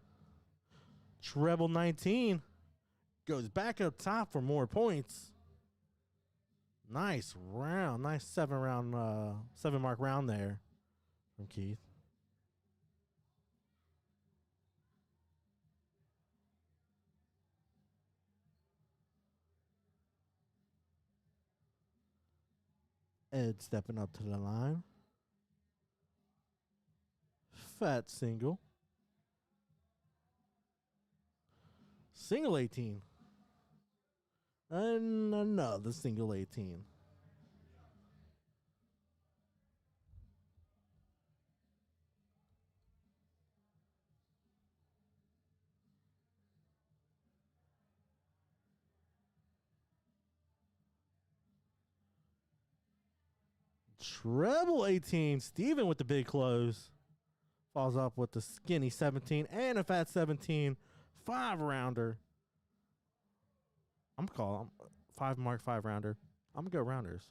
Treble 19. Goes back up top for more points. Nice round. Nice 7-mark round there from Keith. Ed stepping up to the line. Fat single. Single 18. And another single 18. Treble 18. Steven with the big close. Falls up with the skinny 17 and a fat 17. 5-rounder. I'm calling 5-mark 5-rounder. I'm going to go rounders.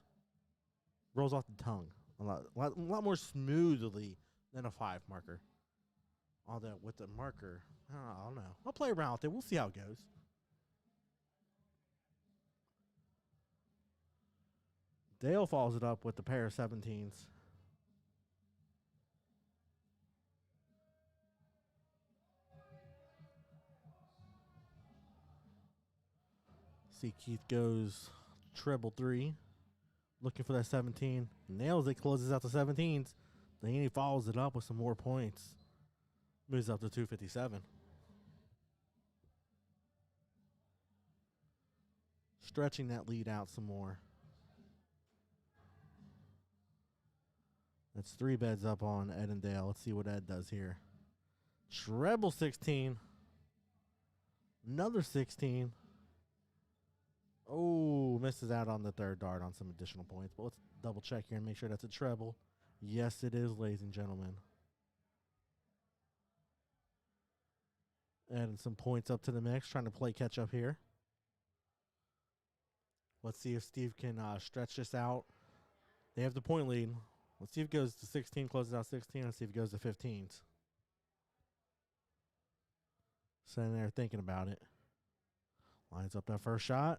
Rolls off the tongue a lot more smoothly than a 5-marker. Although with the marker, I don't know. I'll play around with it. We'll see how it goes. Dale follows it up with the pair of 17s. See, Keith goes treble 3. Looking for that 17. Nails it, closes out the 17s. Then he follows it up with some more points. Moves up to 257. Stretching that lead out some more. That's 3 beds up on Ed and Dale. Let's see what Ed does here. Treble 16. Another 16. Oh, misses out on the third dart on some additional points. But let's double check here and make sure that's a treble. Yes, it is, ladies and gentlemen. Adding some points up to the mix, trying to play catch up here. Let's see if Steve can stretch this out. They have the point lead. Let's see if it goes to 16, closes out 16. Let's see if it goes to 15s. Sitting there thinking about it. Lines up that first shot.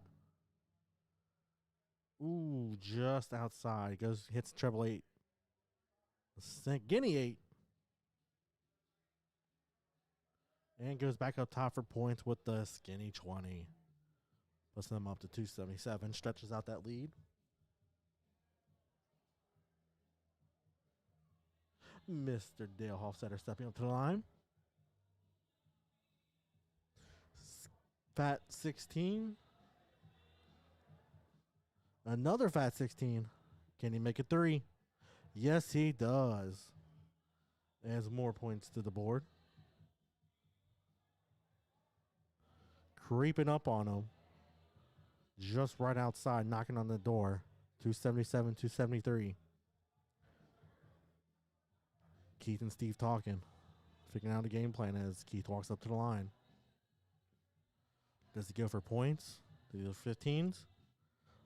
Ooh, just outside. Goes, hits treble 8. Guinea 8. And goes back up top for points with the skinny 20. Puts them up to 277. Stretches out that lead. Mr. Dale Hofstetter stepping up to the line. Fat 16. Another fat 16. Can he make it 3? Yes, he does. Adds more points to the board. Creeping up on him. Just right outside, knocking on the door. 277, 273. Keith and Steve talking. Figuring out a game plan as Keith walks up to the line. Does he go for points? Do those 15s?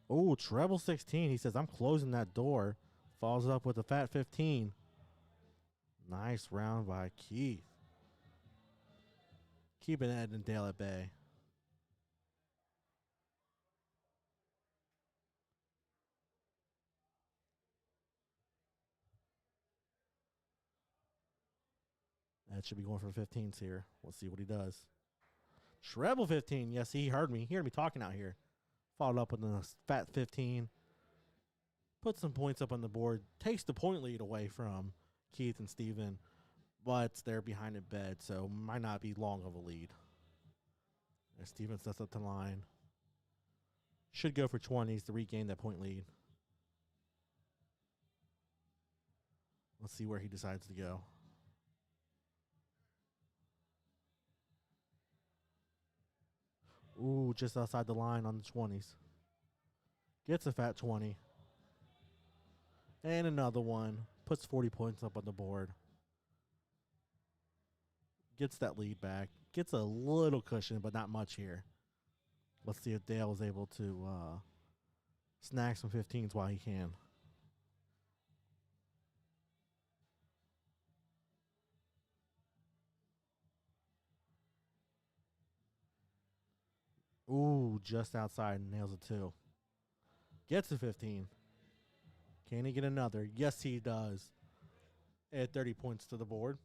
Oh, treble 16. He says, I'm closing that door. Follows up with a fat 15. Nice round by Keith. Keeping Ed and Dale at bay. Ed should be going for 15s here. Let's see what he does. Treble 15. Yes, he heard me. He heard me talking out here. Followed up with a fat 15. Put some points up on the board. Takes the point lead away from Keith and Steven. But they're behind in bed, so might not be long of a lead. As Steven sets up the line. Should go for 20s to regain that point lead. Let's see where he decides to go. Ooh, just outside the line on the 20s. Gets a fat 20. And another one. Puts 40 points up on the board. Gets that lead back. Gets a little cushion, but not much here. Let's see if Dale is able to snag some 15s while he can. Ooh, just outside and nails a 2. Gets a 15. Can he get another? Yes, he does. Add 30 points to the board.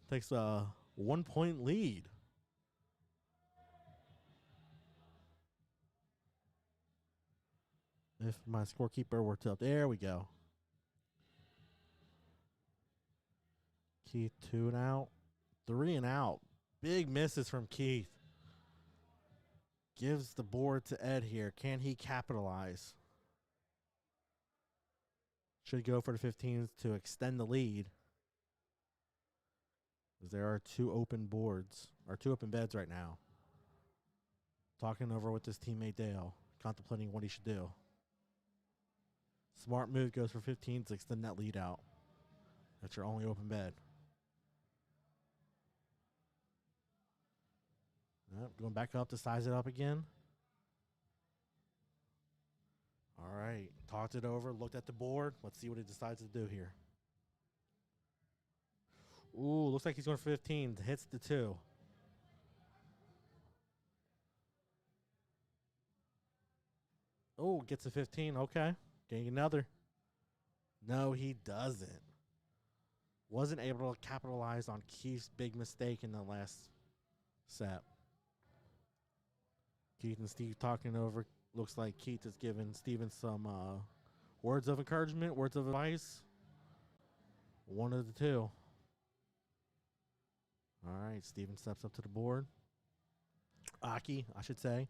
Takes a 1-point lead. If my scorekeeper were to up, there we go. Keith 2 and out. 3 and out. Big misses from Keith. Gives the board to Ed here. Can he capitalize? Should go for the 15s to extend the lead. Because there are 2 open boards, or 2 open beds right now. Talking over with his teammate Dale, contemplating what he should do. Smart move, goes for 15s to extend that lead out. That's your only open bed. Going back up to size it up again. All right. Talked it over. Looked at the board. Let's see what he decides to do here. Ooh, looks like he's going for 15. Hits the 2. Oh, gets a 15. Okay. Getting another. No, he doesn't. Wasn't able to capitalize on Keith's big mistake in the last set. Keith and Steve talking over. Looks like Keith is giving Steven some words of encouragement, words of advice. One of the two. All right, Steven steps up to the board. Aki, I should say.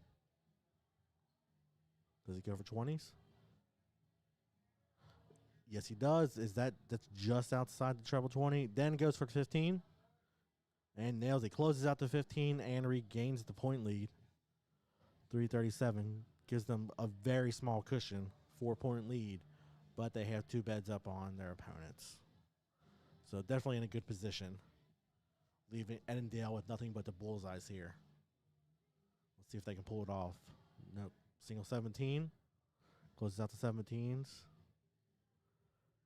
Does he go for 20s? Yes, he does. That's just outside the treble 20. Then goes for 15. And nails it. Closes out the 15 and regains the point lead. 337 gives them a very small cushion, 4-point lead, but they have 2 beds up on their opponents. So definitely in a good position, leaving Edendale with nothing but the bullseyes here. Let's see if they can pull it off. Nope. Single 17. Closes out the 17s.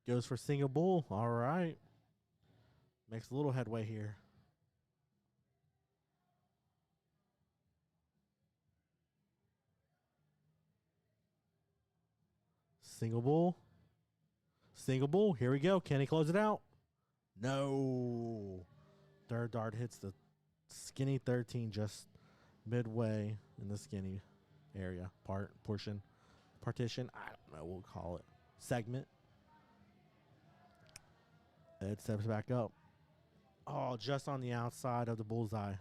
Goes for single bull. All right. Makes a little headway here. Single bull. Single bull. Here we go. Can he close it out? No. Third dart hits the skinny 13 just midway in the skinny area. Partition. I don't know. We'll call it. Segment. It steps back up. Oh, just on the outside of the bullseye.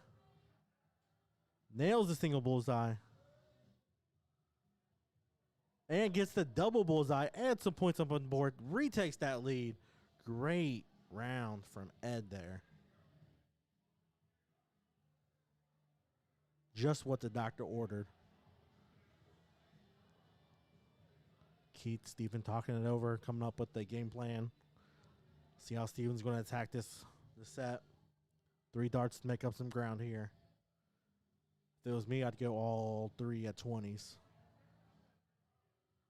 Nails the single bullseye. And gets the double bullseye. And some points up on the board. Retakes that lead. Great round from Ed there. Just what the doctor ordered. Keith, Steven talking it over. Coming up with the game plan. See how Steven's going to attack this set. 3 darts to make up some ground here. If it was me, I'd go all 3 at 20s.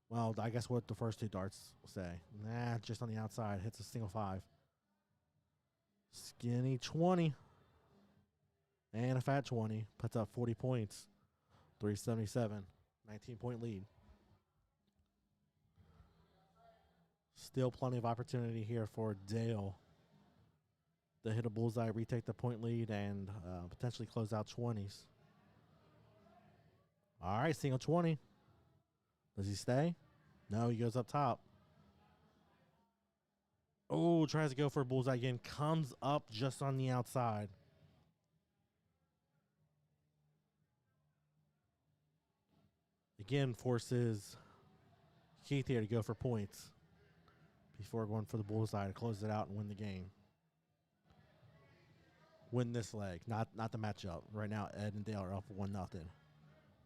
Well, I guess what the first 2 darts say. Nah, just on the outside. Hits a single 5. Skinny 20. And a fat 20. Puts up 40 points. 377. 19-point lead. Still plenty of opportunity here for Dale to hit a bullseye, retake the point lead, and potentially close out 20s. All right, single 20. Does he stay? No, he goes up top. Oh, tries to go for a bullseye again. Comes up just on the outside. Again, forces Keith here to go for points before going for the bullseye to close it out and win the game. Win this leg, not the matchup. Right now, Ed and Dale are up 1-0.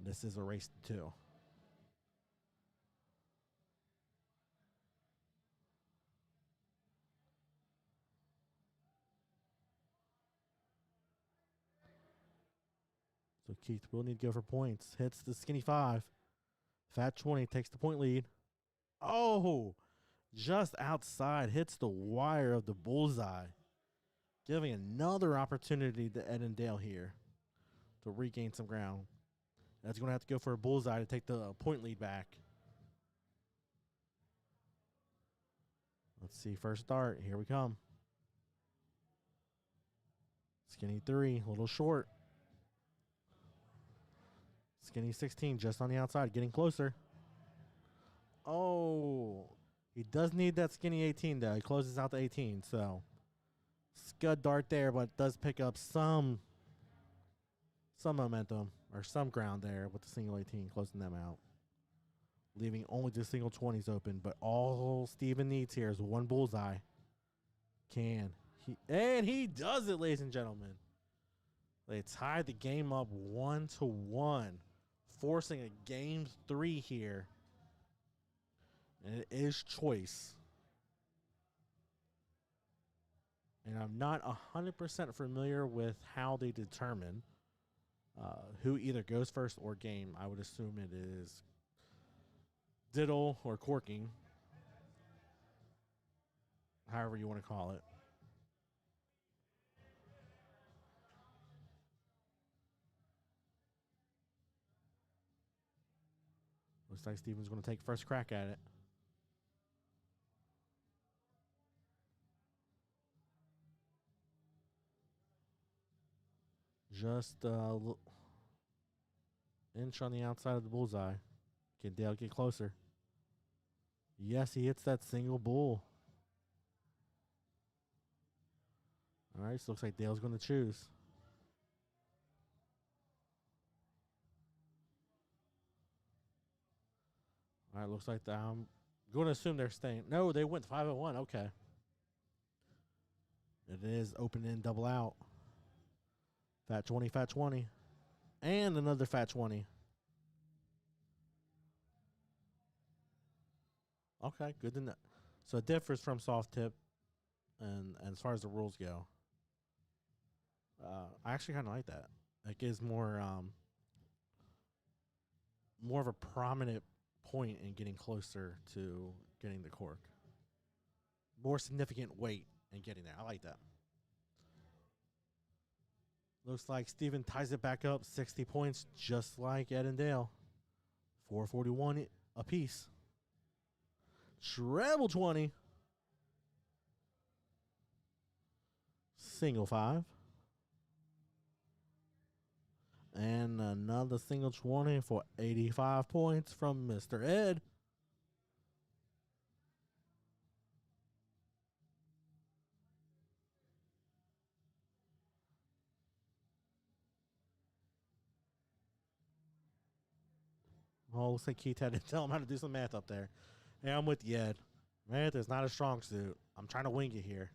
This is a race to 2. So Keith will need to go for points. Hits the skinny 5. Fat 20 takes the point lead. Oh, just outside. Hits the wire of the bullseye. Giving another opportunity to Ed and Dale here to regain some ground. That's going to have to go for a bullseye to take the point lead back. Let's see. First start. Here we come. Skinny 3. A little short. Skinny 16. Just on the outside. Getting closer. Oh. He does need that skinny 18, though. He closes out the 18, so scud dart there, but does pick up some momentum or some ground there with the single 18, closing them out. Leaving only the single 20s open, but all Steven needs here is one bullseye. And he does it, ladies and gentlemen. They tied the game up 1-1, forcing a game 3 here. And it is choice. And I'm not 100% familiar with how they determine who either goes first or game. I would assume it is diddle or corking, however you want to call it. Looks like Steven's going to take first crack at it. Just inch on the outside of the bullseye. Can Dale get closer? Yes, he hits that single bull. All right, so looks like Dale's going to choose. All right, looks like I'm going to assume they're staying. No, they went 5-1. Okay. It is open in double out. Fat 20, fat 20. And another fat 20. Okay, good to know. So it differs from soft tip and as far as the rules go. I actually kind of like that. It gives more of a prominent point in getting closer to getting the cork. More significant weight in getting there. I like that. Looks like Steven ties it back up. 60 points, just like Ed and Dale. 441 apiece. Treble 20. Single 5. And another single 20 for 85 points from Mr. Ed. Oh, looks like Keith had to tell him how to do some math up there. Hey, I'm with you, Ed. Math is not a strong suit. I'm trying to wing it here.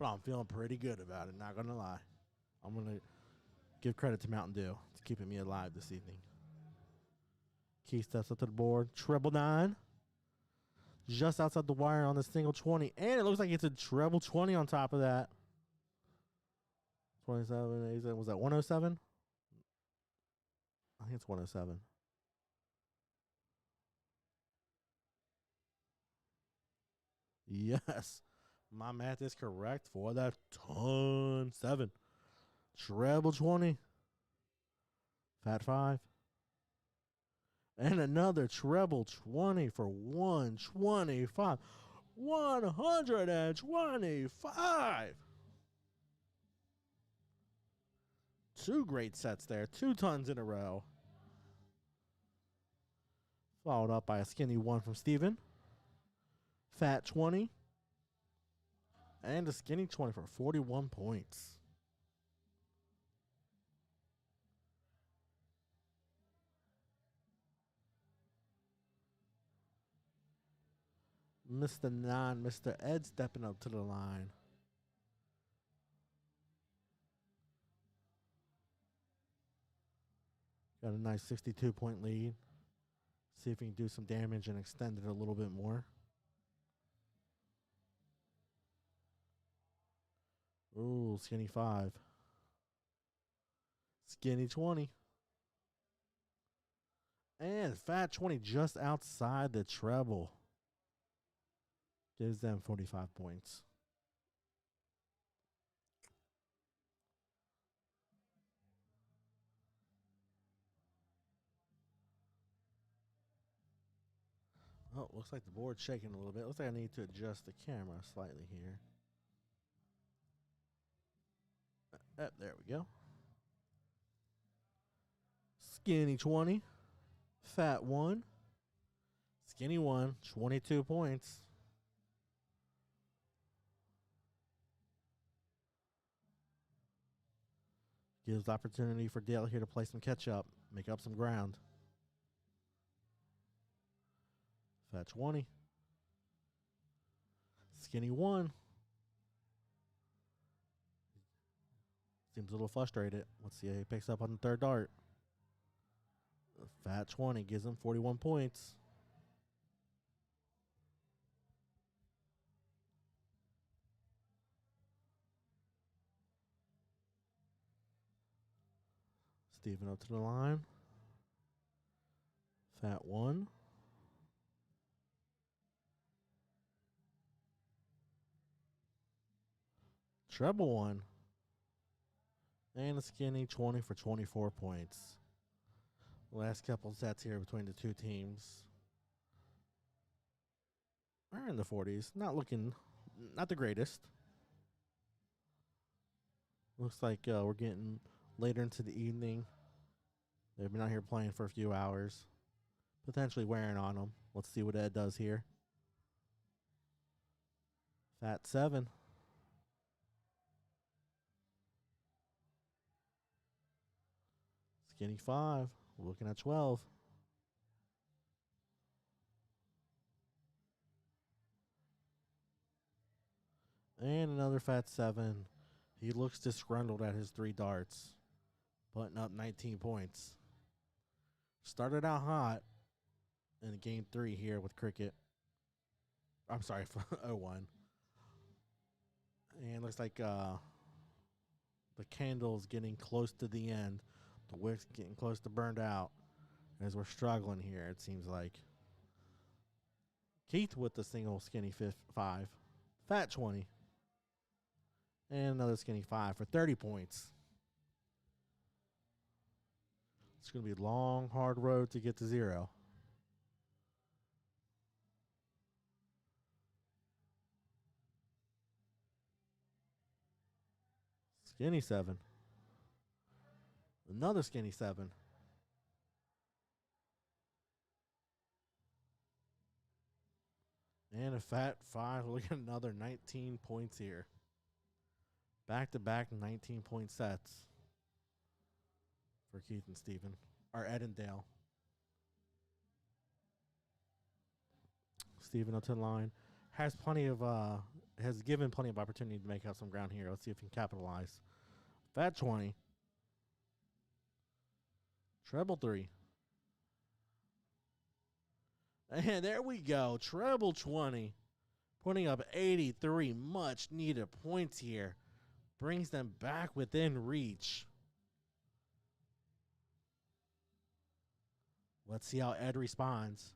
But I'm feeling pretty good about it, not going to lie. I'm going to give credit to Mountain Dew. It's keeping me alive this evening. Keith steps up to the board. Treble 9. Just outside the wire on the single 20. And it looks like it's a treble 20 on top of that. 27. Was that 107? I think it's 107. Yes. My math is correct for that ton 7. Treble 20. Fat 5. And another treble 20 for 125. 125. Two great sets there. 2 tons in a row. Followed up by a skinny 1 from Steven. Fat 20. And a skinny 20 for 41 points. Mr. 9, Mr. Ed stepping up to the line. Got a nice 62-point lead. See if he can do some damage and extend it a little bit more. Ooh, skinny 5. Skinny 20. And fat 20 just outside the treble. Gives them 45 points. Oh, looks like the board's shaking a little bit. Looks like I need to adjust the camera slightly here. There we go. Skinny 20. Fat 1. Skinny 1. 22 points. Gives opportunity for Dale here to play some catch up. Make up some ground. Fat 20. Skinny 1. Seems a little frustrated. Let's see how he picks up on the third dart. Fat 20 gives him 41 points. Steven up to the line. Fat 1. Treble 1. And a skinny 20 for 24 points. Last couple sets here between the two teams are in the 40s. Not the greatest. Looks like we're getting later into the evening. They've been out here playing for a few hours, potentially wearing on them. Let's see what Ed does here. Fat 7. Skinny 5. We're looking at 12. And another fat 7. He looks disgruntled at his 3 darts, putting up 19 points. Started out hot in game 3 here with Cricket. I'm sorry, for 0-1. And looks like the candle's getting close to the end. The wick's getting close to burned out as we're struggling here, it seems like. Keith with the single skinny 5. Fat 20. And another skinny 5 for 30 points. It's going to be a long, hard road to get to 0. Skinny 7. Another skinny 7. And a fat 5. Look at another 19 points here. Back-to-back 19-point sets for Keith and Steven. Or Ed and Dale. Steven up to the line. Has given plenty of opportunity to make up some ground here. Let's see if he can capitalize. Fat 20. Treble 3. And there we go. Treble 20. Putting up 83 much needed points here. Brings them back within reach. Let's see how Ed responds.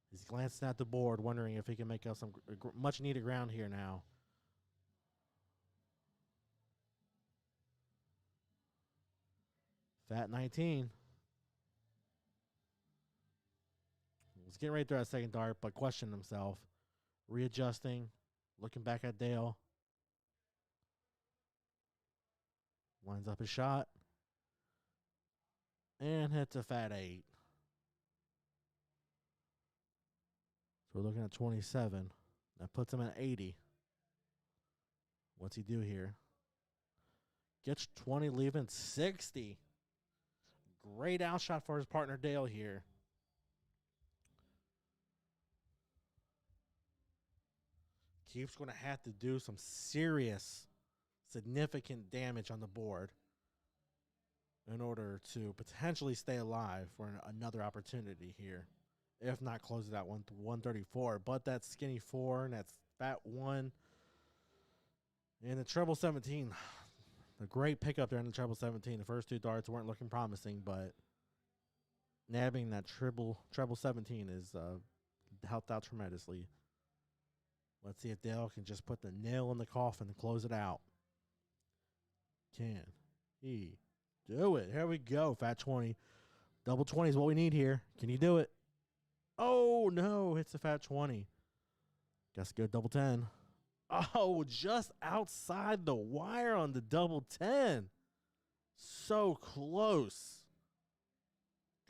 He's glancing at the board, wondering if he can make up some much needed ground here now. Fat 19. He's getting ready to throw that second dart, but questioned himself. Readjusting. Looking back at Dale. Lines up his shot. And hits a fat 8. So we're looking at 27. That puts him at 80. What's he do here? Gets 20, leaving 60. Great outshot for his partner Dale here. Keith's going to have to do some serious, significant damage on the board in order to potentially stay alive for another opportunity here. If not, close it out 134. But that's skinny 4 and that's fat 1. And the treble 17. A great pickup there in the treble 17. The first 2 darts weren't looking promising, but nabbing that treble 17 is helped out tremendously. Let's see if Dale can just put the nail in the coffin and close it out. Can he do it? Here we go. Fat 20. Double 20 is what we need here. Can you do it? Oh, no. Hits the fat 20. Guess go double 10. Oh, just outside the wire on the double 10. So close.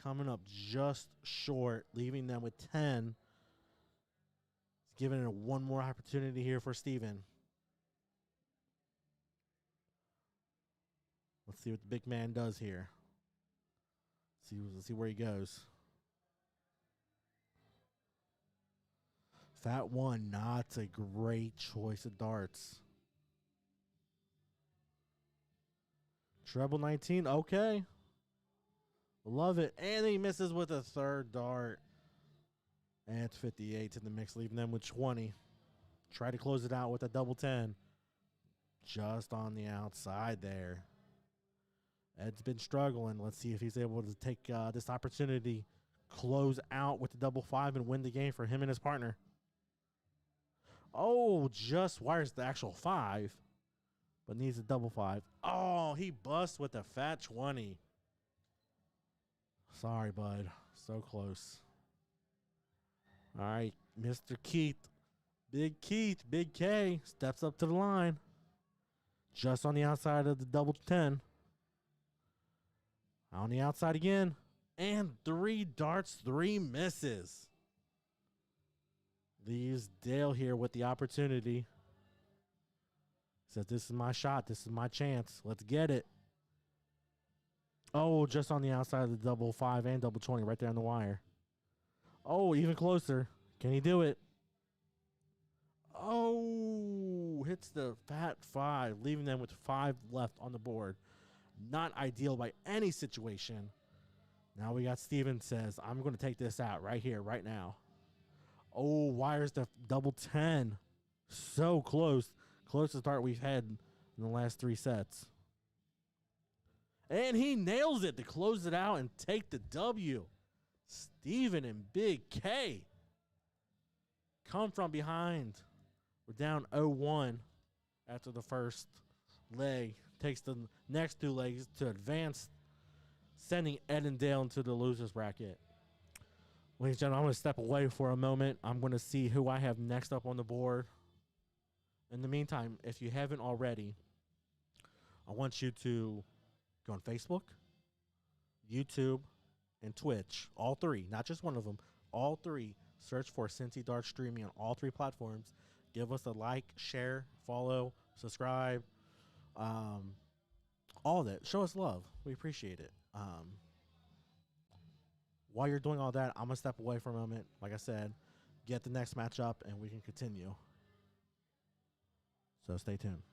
Coming up just short, leaving them with 10. Giving it one more opportunity here for Steven. Let's see what the big man does here. Let's see where he goes. Fat 1, not a great choice of darts. Treble 19, okay. Love it. And he misses with a third dart. And it's 58 in the mix, leaving them with 20. Try to close it out with a double 10. Just on the outside there. Ed's been struggling. Let's see if he's able to take this opportunity, close out with the double 5 and win the game for him and his partner. Oh, just wires the actual 5, but needs a double 5. Oh, he busts with a fat 20. Sorry, bud. So close. All right, Mr. Keith. Big K, steps up to the line. Just on the outside of the double 10. On the outside again. And 3 darts, 3 misses. Leaves Dale here with the opportunity. Says, this is my shot. This is my chance. Let's get it. Oh, just on the outside of the double 5 and double 20 right there on the wire. Oh, even closer. Can he do it? Oh, hits the fat 5, leaving them with 5 left on the board. Not ideal by any situation. Now we got Steven says, I'm going to take this out right here, right now. Oh, wires the double 10. So close. Closest dart we've had in the last 3 sets. And he nails it to close it out and take the W. Steven and Big K come from behind. We're down 0-1 after the first leg. Takes the next 2 legs to advance, sending Ed and Dale into the losers bracket. Ladies and gentlemen, I'm going to step away for a moment. I'm going to see who I have next up on the board. In the meantime, if you haven't already, I want you to go on Facebook, YouTube, and Twitch. All 3, not just one of them. All 3. Search for Cincy Dart Streaming on all 3 platforms. Give us a like, share, follow, subscribe. All that. Show us love. We appreciate it. While you're doing all that, I'm going to step away for a moment. Like I said, get the next matchup, and we can continue. So stay tuned.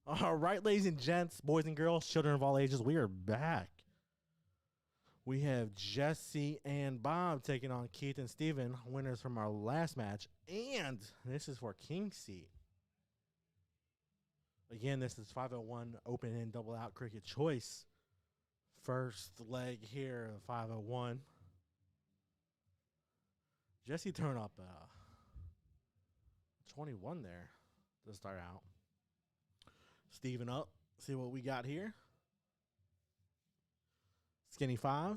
All right, ladies and gents, boys and girls, children of all ages, we are back. We have Jesse and Bob taking on Keith and Steven, winners from our last match. And this is for King Seat. Again, this is 501 open and double out cricket choice. First leg here of 501. Jesse turned up 21 there to start out. Steven up. See what we got here. Skinny 5.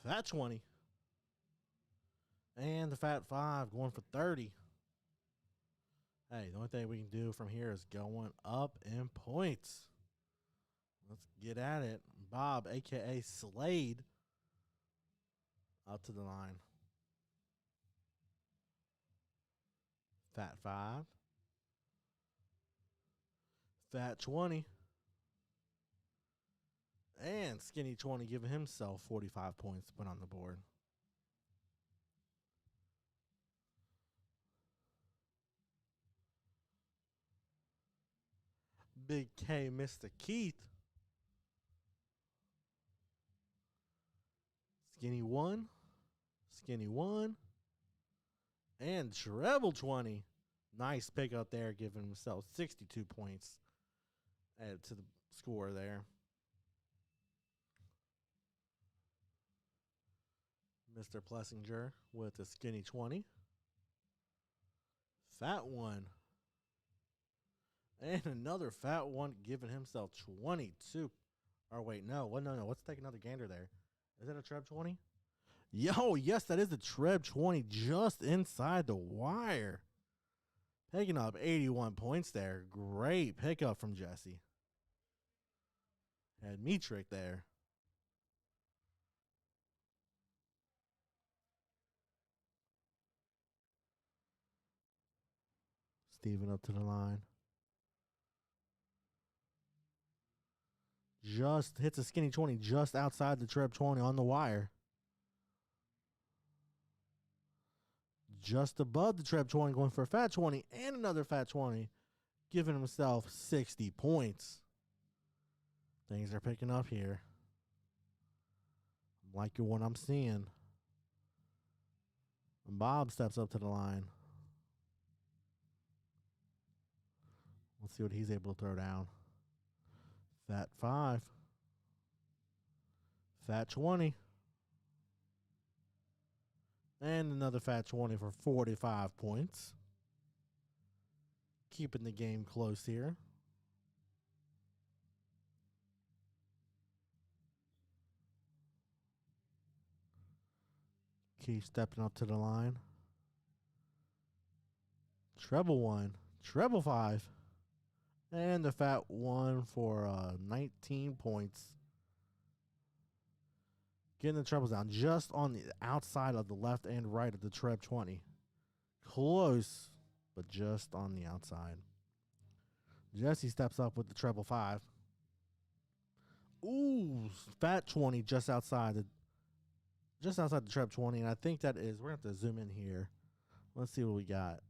Fat 20. And the fat 5 going for 30. Hey, the only thing we can do from here is going up in points. Let's get at it. Bob, a.k.a. Slade, up to the line. Fat 5. Fat 20. And Skinny 20 giving himself 45 points to put on the board. Big K, Mr. Keith. Skinny 1. Skinny 1. And Treble 20. Nice pick up there, giving himself 62 points. Added to the score there. Mr. Plessinger with the Skinny 20. Fat 1. And another fat 1 giving himself 22. Or wait, no. Let's take another gander there. Is that a Treb 20? Yo, yes, that is a Treb 20 just inside the wire. Picking up 81 points there. Great pickup from Jesse. Had me tricked there. Steven up to the line. Just hits a Skinny 20 just outside the Treb 20 on the wire. Just above the Treb 20 going for a fat 20 and another fat 20, giving himself 60 points. Things are picking up here. I'm liking what I'm seeing. And Bob steps up to the line. Let's see what he's able to throw down. Fat 5. Fat 20. And another fat 20 for 45 points. Keeping the game close here. Keith stepping up to the line. Treble 1. Treble 5. And the fat 1 for 19 points. Getting the trebles down just on the outside of the left and right of the Treb 20. Close, but just on the outside. Jesse steps up with the treble 5. Ooh, fat 20 just outside the Treb 20. And I think that is, we're going to have to zoom in here. Let's see what we got.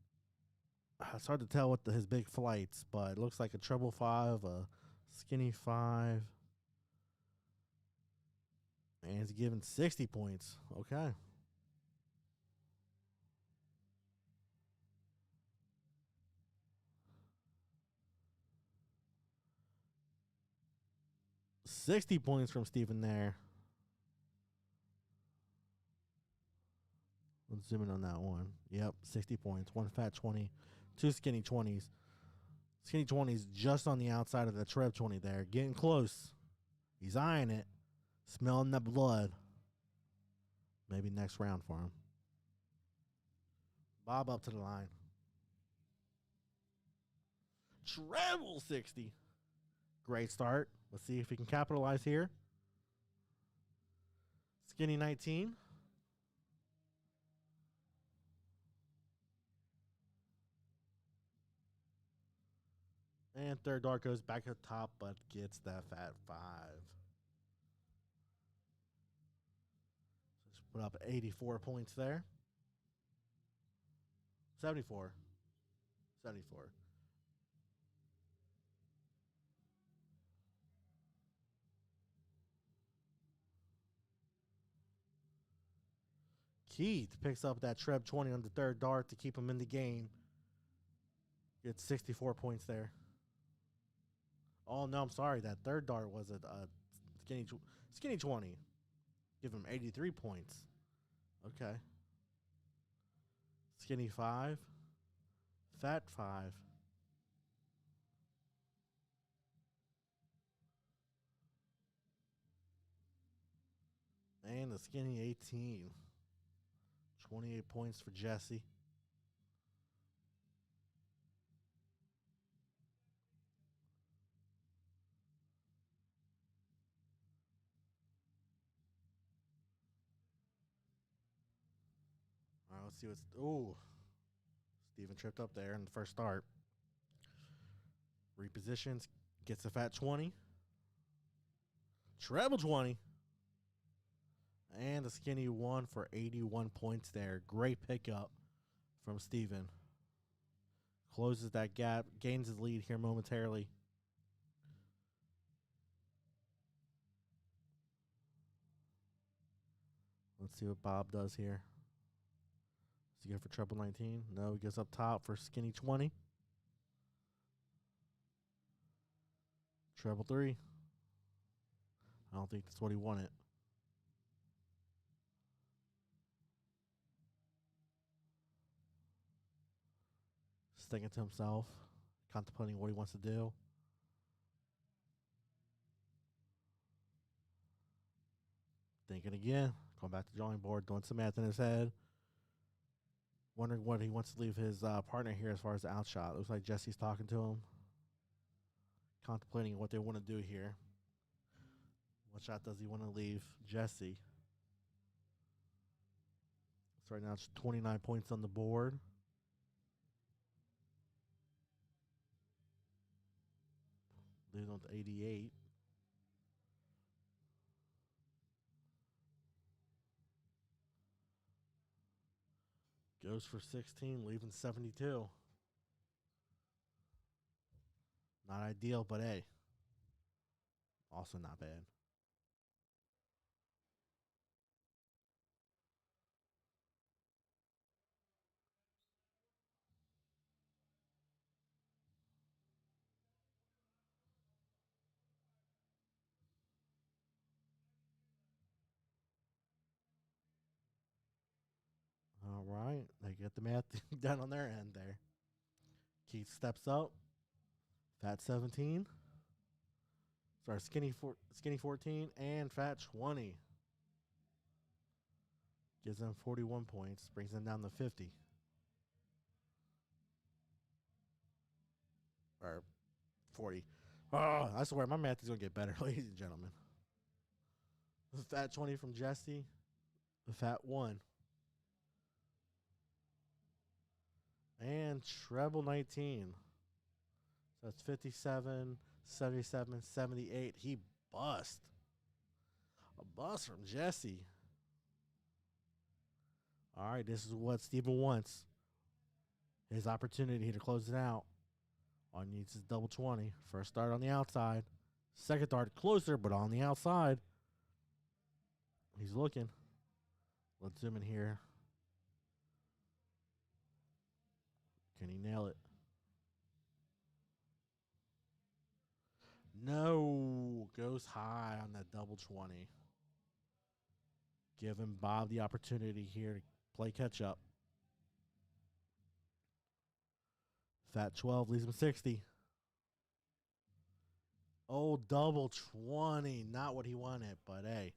It's hard to tell with his big flights, but it looks like a treble 5, a Skinny 5. And he's given 60 points. Okay. $60 points from Steven there. Let's zoom in on that one. Yep, 60 points. One fat 20, two skinny 20s. Skinny 20s just on the outside of the Treb 20 there. Getting close. He's eyeing it. Smelling the blood. Maybe next round for him. Bob up to the line. Treble 60. Great start. Let's see if he can capitalize here. Skinny 19. And third dart goes back to the top, but gets that fat 5. So just put up 84 points there. 74. Keith picks up that Treb 20 on the third dart to keep him in the game. Gets 64 points there. Oh, no, I'm sorry. That third dart was a skinny 20. Give him 83 points. Okay. Skinny 5. Fat 5. And the skinny 18. 28 points for Jesse. All right, let's see what's. Ooh. Steven tripped up there in the first start. Repositions. Gets a fat 20. Treble 20. And the skinny 1 for 81 points there. Great pickup from Steven. Closes that gap. Gains his lead here momentarily. Let's see what Bob does here. Does he go for treble 19? No, he goes up top for skinny 20. Treble 3. I don't think that's what he wanted. Thinking to himself, contemplating what he wants to do. Thinking again, going back to the drawing board, doing some math in his head. Wondering what he wants to leave his partner here as far as the outshot. Looks like Jesse's talking to him. Contemplating what they want to do here. What shot does he want to leave Jesse? So right now it's 29 points on the board. Leaving on to 88. Goes for 16, leaving 72. Not ideal, but hey, also not bad. All right, they get the math done on their end there. Keith steps up. Fat 17. Sorry, skinny 14 and fat 20. Gives them 41 points, brings them down to 50. Or 40. Oh, I swear, my math is going to get better, ladies and gentlemen. The fat 20 from Jesse. The fat 1. And treble 19. So that's 57, 77, 78. He bust. A bust from Jesse. All right, this is what Steven wants. His opportunity to close it out. All he needs is double 20. First start on the outside. Second dart closer, but on the outside. He's looking. Let's zoom in here. Can he nail it? No. Goes high on that double 20. Giving Bob the opportunity here to play catch up. Fat 12 leaves him 60. Oh, double 20. Not what he wanted, but hey,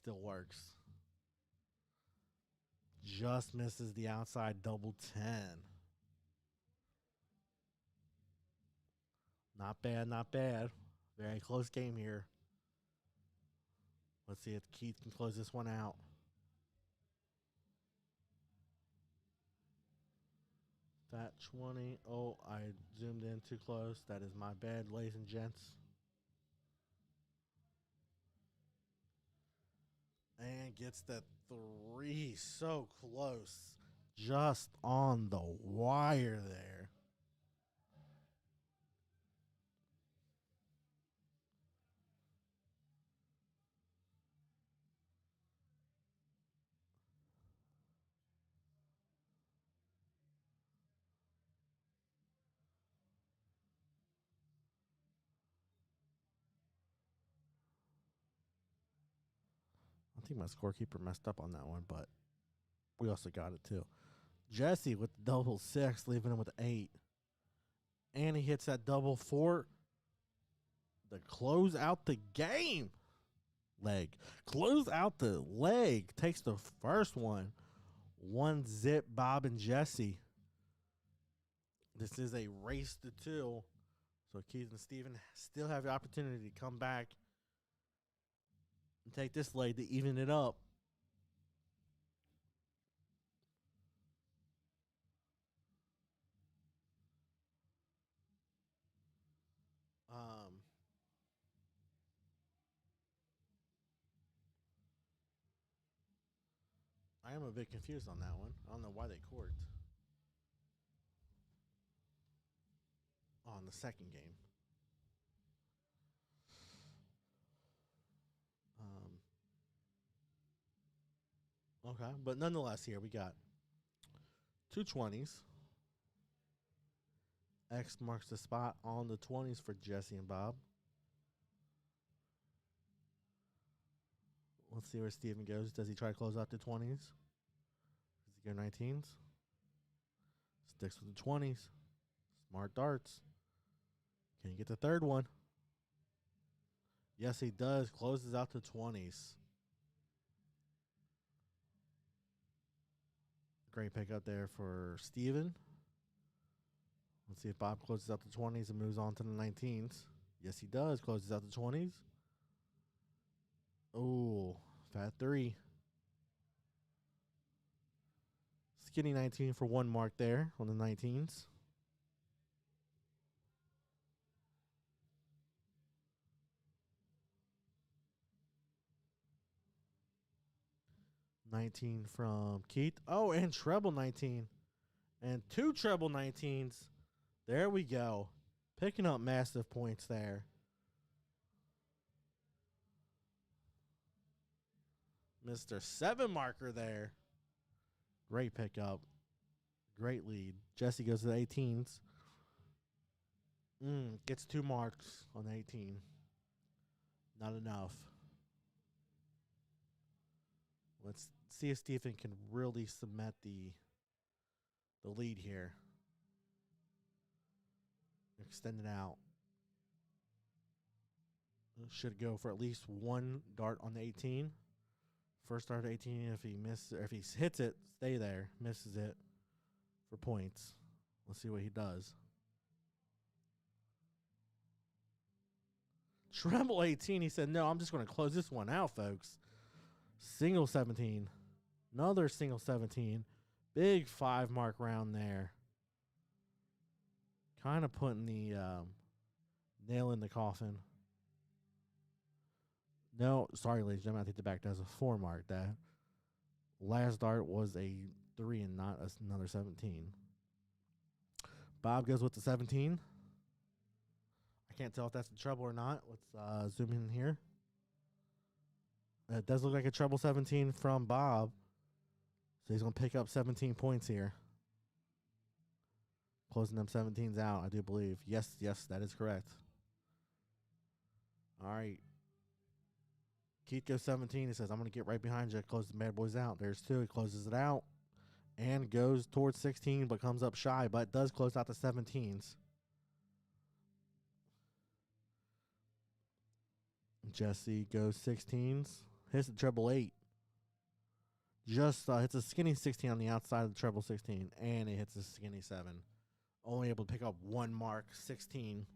still works. Just misses the outside double 10. Not bad, not bad. Very close game here. Let's see if Keith can close this one out. Fat 20. Oh, I zoomed in too close. That is my bad, ladies and gents. And gets that 3. So close. Just on the wire there. think my scorekeeper messed up on that one, but we also got it too. Jesse with the double 6, leaving him with 8. And he hits that double 4 to close out the game. Leg. Close out the leg. Takes the first one. 1-0, Bob and Jesse. This is a race to 2. So Keith and Steven still have the opportunity to come back and take this leg to even it up. I am a bit confused on that one. I don't know why they court on the second game. Okay, but nonetheless, here we got 2 20s. X marks the spot on the 20s for Jesse and Bob. Let's see where Steven goes. Does he try to close out the 20s? Does he go 19s? Sticks with the 20s. Smart darts. Can he get the third one? Yes, he does. Closes out the 20s. Great pickup there for Steven. Let's see if Bob closes out the 20s and moves on to the 19s. Yes, he does. Closes out the 20s. Oh, fat 3. Skinny 19 for 1 mark there on the 19s. $19 from Keith. Oh, and treble 19. And 2 treble 19s. There we go. Picking up massive points there. Mr. 7 marker there. Great pickup. Great lead. Jesse goes to the 18s. Gets 2 marks on the 18. Not enough. Let's see if Stephen can really cement the lead here. Extend it out. Should go for at least 1 dart on the 18. First dart 18. If he misses, or if he hits it, stay there. Misses it for points. Let's see what he does. Treble 18. He said, no, I'm just going to close this one out, folks. Single 17. Another single 17. Big 5 mark round there. Kind of putting the nail in the coffin. No, sorry, ladies and gentlemen. I think the back does a 4 mark. That last dart was a 3 and not another 17. Bob goes with the 17. I can't tell if that's a treble or not. Let's zoom in here. It does look like a treble 17 from Bob. So he's going to pick up 17 points here. Closing them 17s out, I do believe. Yes, that is correct. All right. Keith goes 17. He says, I'm going to get right behind you. Close the bad boys out. There's 2. He closes it out and goes towards 16, but comes up shy, but does close out the 17s. Jesse goes 16s. Hits the treble 8. Just hits a skinny 16 on the outside of the treble 16, and it hits a skinny 7. Only able to pick up 1 mark, 16.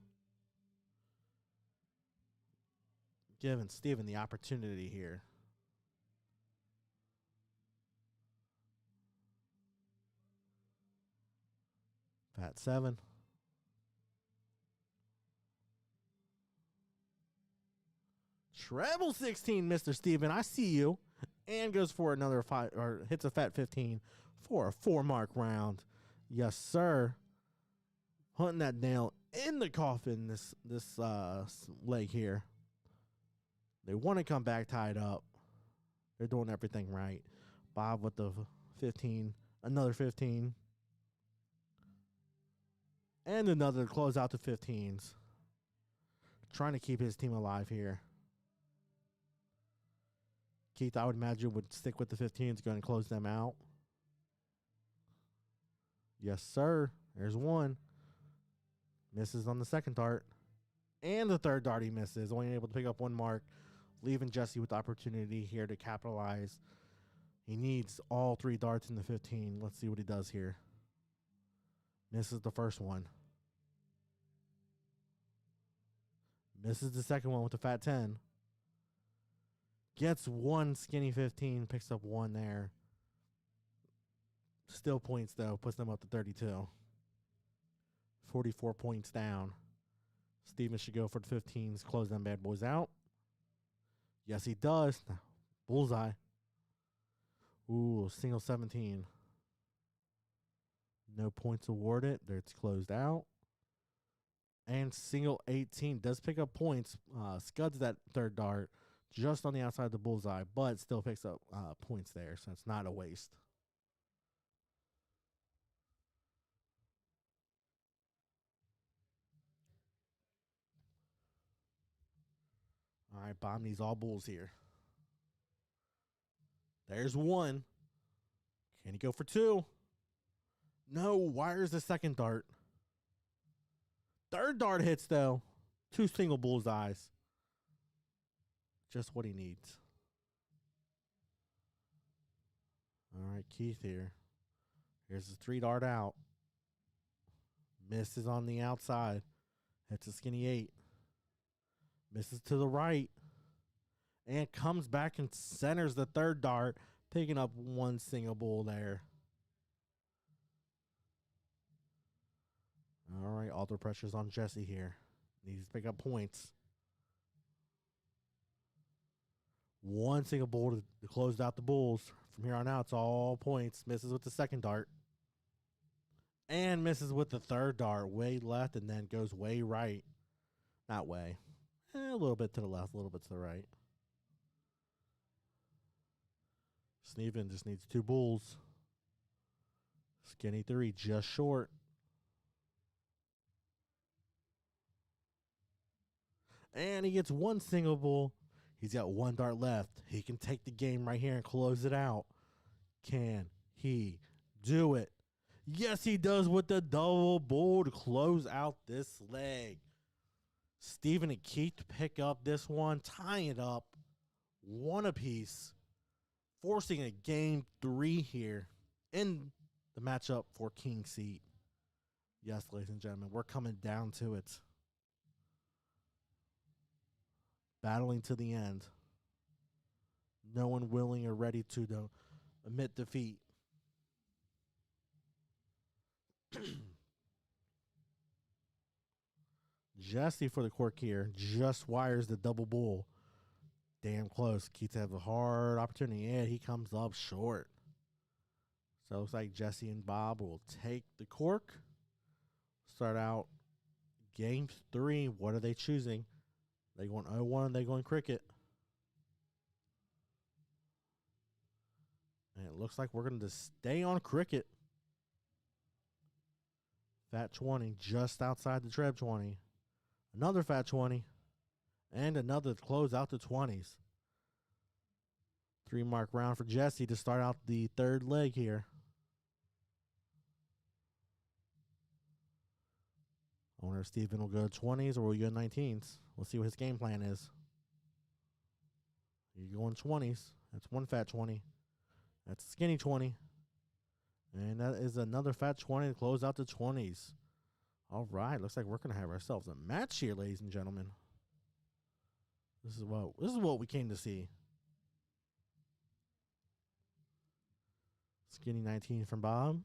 Giving Steven the opportunity here. Fat 7. Treble 16, Mr. Steven. I see you. And goes for another 5, or hits a fat 15 for a 4 mark round. Yes, sir. Hunting that nail in the coffin, this leg here. They want to come back tied up. They're doing everything right. Bob with the 15, another 15. And another close out to 15s. Trying to keep his team alive here. Keith, I would imagine, would stick with the 15s, going to close them out. Yes, sir. There's one. Misses on the second dart. And the third dart he misses. Only able to pick up one mark, leaving Jesse with the opportunity here to capitalize. He needs all 3 darts in the 15. Let's see what he does here. Misses the first one. Misses the second one with the fat 10. Gets one skinny 15. Picks up one there. Still points, though. Puts them up to 32. 44 points down. Steven should go for the 15s. Close them bad boys out. Yes, he does. Bullseye. Ooh, single 17. No points awarded. It's closed out. And single 18 does pick up points. Scuds that third dart just on the outside of the bullseye, but still picks up points there, so it's not a waste. All right, Bob needs all bulls here. There's one. Can he go for 2? No, wires the second dart. Third dart hits, though. 2 single bullseyes. Just what he needs. All right, Keith here. Here's the 3 dart out. Misses on the outside. Hits a skinny 8. Misses to the right. And comes back and centers the third dart, picking up 1 single bull there. All right, all the pressure's on Jesse here. Needs to pick up points. 1 single bull to close out the bulls. From here on out, it's all points. Misses with the second dart. And misses with the third dart. Way left and then goes way right. Not way. A little bit to the left, a little bit to the right. Steven just needs 2 bulls. Skinny 3, just short. And he gets 1 single bull. He's got 1 dart left. He can take the game right here and close it out. Can he do it? Yes, he does with the double bull to close out this leg. Steven and Keith pick up this one, tying it up 1 apiece, forcing a game 3 here in the matchup for King Seat. Yes, ladies and gentlemen, we're coming down to it. Battling to the end. No one willing or ready to admit defeat. Jesse for the cork here just wires the double bull. Damn close. Keith has a hard opportunity, and he comes up short. So it looks like Jesse and Bob will take the cork. Start out game 3. What are they choosing? They going 0-1. They going cricket. And it looks like we're going to stay on cricket. Fat 20 just outside the Treb 20. Another fat 20. And another close out the 20s. 3 mark round for Jesse to start out the third leg here. I wonder if Steven will go 20s or will he go 19s. We'll see what his game plan is. You're going 20s. That's 1 fat 20. That's a skinny 20. And that is another fat 20 to close out the 20s. All right. Looks like we're going to have ourselves a match here, ladies and gentlemen. This is what we came to see. Skinny 19 from Bob.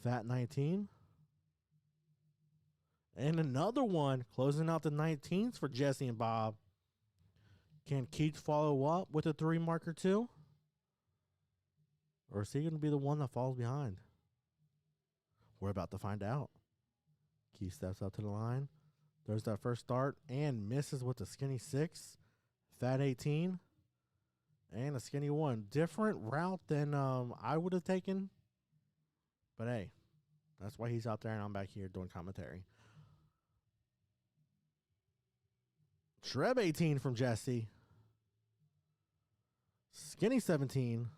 Fat 19. And another one closing out the 19s for Jesse and Bob. Can Keith follow up with a 3 marker too? Or is he going to be the one that falls behind? We're about to find out. Keith steps up to the line. There's that first start and misses with the skinny 6. Fat 18. And a skinny 1. Different route than I would have taken. But hey, that's why he's out there and I'm back here doing commentary. Treb 18 from Jesse. Skinny 17.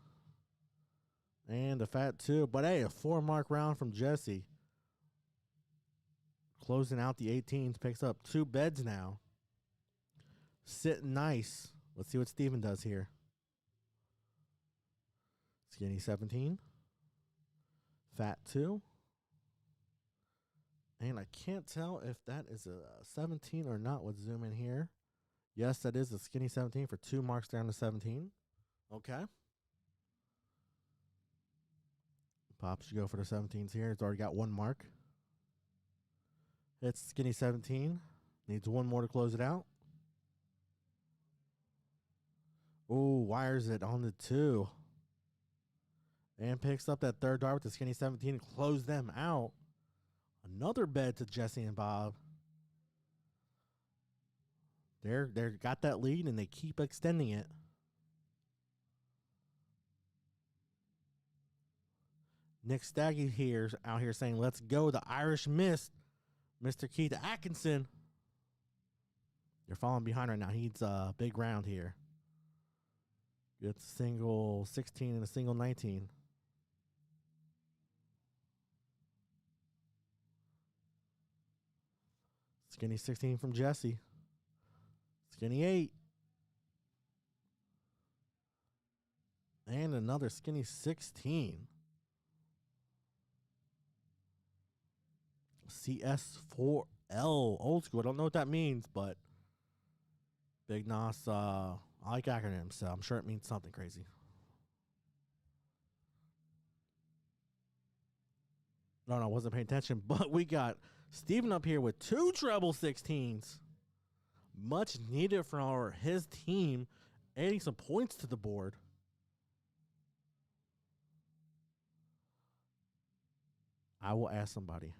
And a fat 2. But hey, a 4-mark round from Jesse. Closing out the 18s. Picks up 2 beds now. Sitting nice. Let's see what Steven does here. Skinny 17. Fat 2. And I can't tell if that is a 17 or not. Let's zoom in here. Yes, that is a skinny 17 for 2 marks down to 17. Okay. Pops should go for the 17s here. It's already got 1 mark. It's skinny 17. Needs 1 more to close it out. Ooh, wires it on the 2. And picks up that 3rd dart with the skinny 17 and close them out. Another bed to Jesse and Bob. They're got that lead and they keep extending it. Nick Staggy here out here saying, "Let's go, the Irish Mist, Mr. Keith Atkinson." They're falling behind right now. He needs a big round here. Gets a single 16 and a single 19. Skinny 16 from Jesse. Skinny 8. And another skinny 16. CS4L. Old school. I don't know what that means, but Big Nos, I like acronyms, so I'm sure it means something crazy. No, I wasn't paying attention, but we got Steven up here with 2 treble 16s. Much needed for his team, adding some points to the board. I will ask somebody.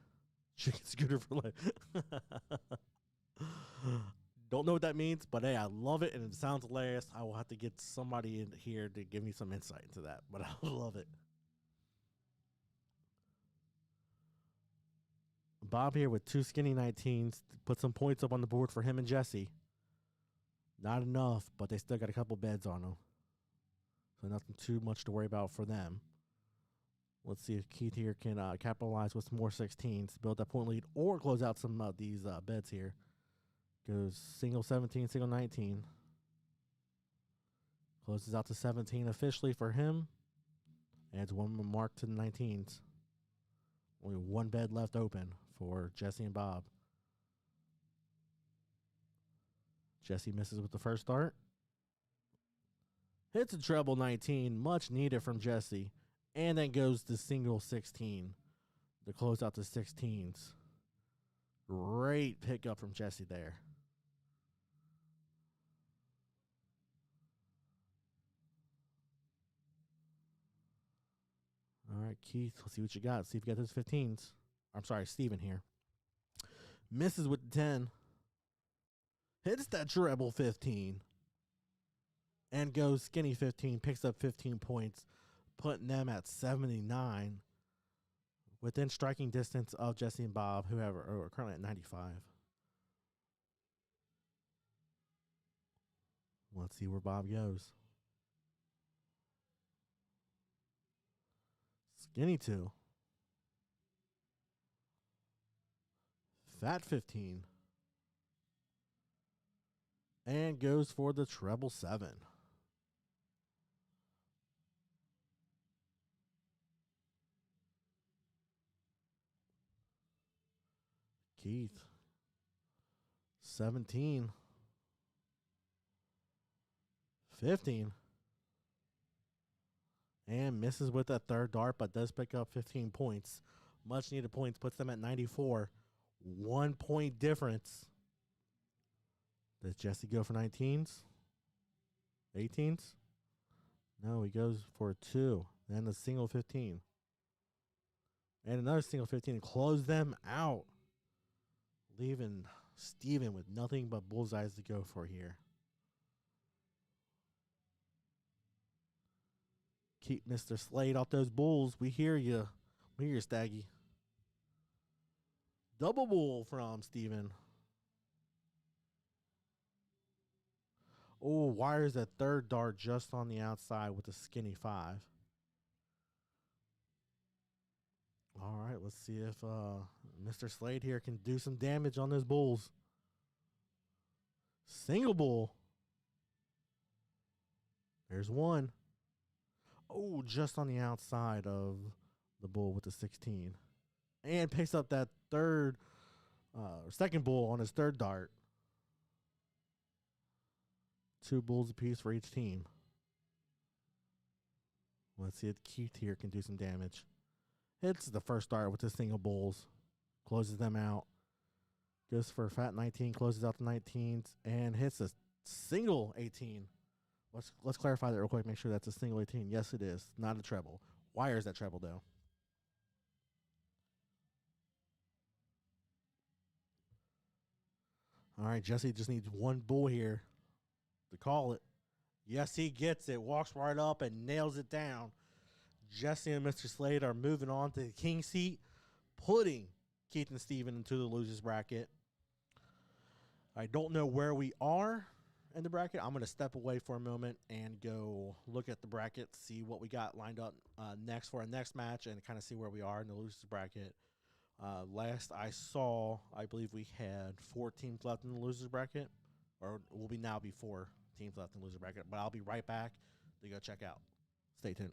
Chicken scooter for life. Don't know what that means, but hey, I love it and it sounds hilarious. I will have to get somebody in here to give me some insight into that, but I love it. Bob here with 2 skinny 19s. Put some points up on the board for him and Jesse. Not enough, but they still got a couple beds on them. So nothing too much to worry about for them. Let's see if Keith here can capitalize with some more 16s, build that point lead, or close out some of these beds here. Goes single 17, single 19. Closes out to 17 officially for him. Adds 1 more mark to the 19s. Only 1 bed left open for Jesse and Bob. Jesse misses with the first dart. Hits a treble 19, much needed from Jesse. And then goes to single 16 to close out the 16s. Great pickup from Jesse there. All right, Keith, let's see what you got. See if you got those 15s. I'm sorry, Steven here. Misses with the 10. Hits that treble 15. And goes skinny 15. Picks up 15 points. Putting them at 79. Within striking distance of Jesse and Bob, who are currently at 95. Let's see where Bob goes. Skinny 2. Fat 15. And goes for the treble 7. Keith. 17. 15. And misses with that 3rd dart, but does pick up 15 points. Much needed points, puts them at 94. 1 point difference. Does Jesse go for 19s? 18s? No, he goes for 2. Then a single 15. And another single 15 and close them out. Leaving Steven with nothing but bullseyes to go for here. Keep Mr. Slade off those bulls. We hear you. We hear you, Staggy. Double bull from Steven. Oh, wires that third dart just on the outside with a skinny 5. All right, let's see if Mr. Slade here can do some damage on those bulls. Single bull. There's one. Oh, just on the outside of the bull with the 16. And picks up that second bull on his third dart. 2 bulls apiece for each team. Let's see if Keith here can do some damage. Hits the first dart with the single bulls. Closes them out. Goes for a fat 19, closes out the 19s, and hits a single 18. Let's clarify that real quick. Make sure that's a single 18. Yes, it is. Not a treble. Wires that treble, though. All right, Jesse just needs one bull here to call it. Yes, he gets it. Walks right up and nails it down. Jesse and Mr. Slade are moving on to the king seat, putting Keith and Steven into the losers bracket. I don't know where we are in the bracket. I'm going to step away for a moment and go look at the bracket, see what we got lined up next for our next match, and kind of see where we are in the losers bracket. Last I saw, I believe we had 4 teams left in the losers bracket, or will be now be 4 teams left in the losers bracket. But I'll be right back to go check out. Stay tuned.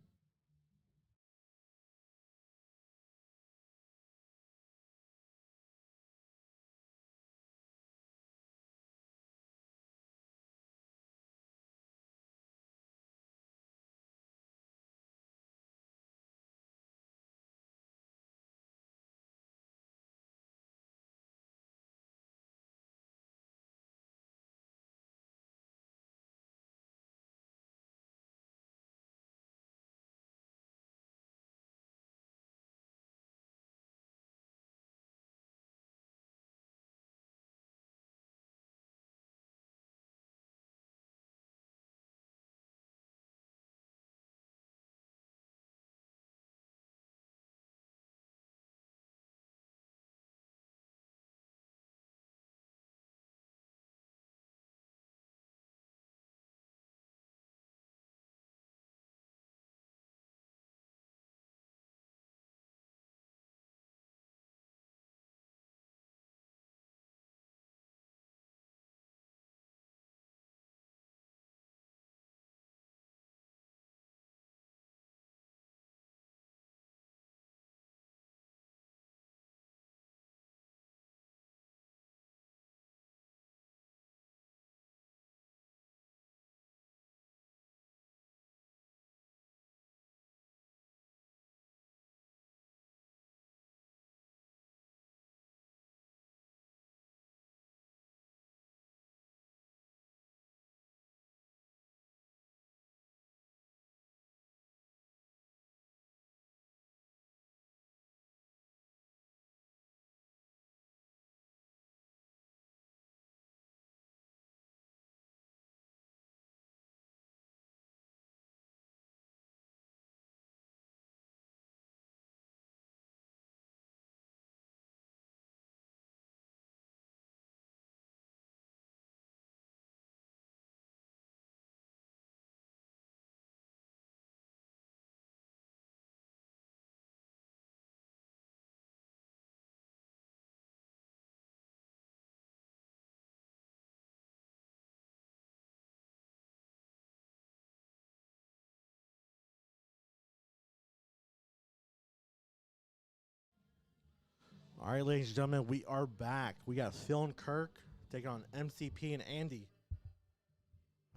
All right, ladies and gentlemen, we are back. We got Phil and Kirk taking on MCP and Andy.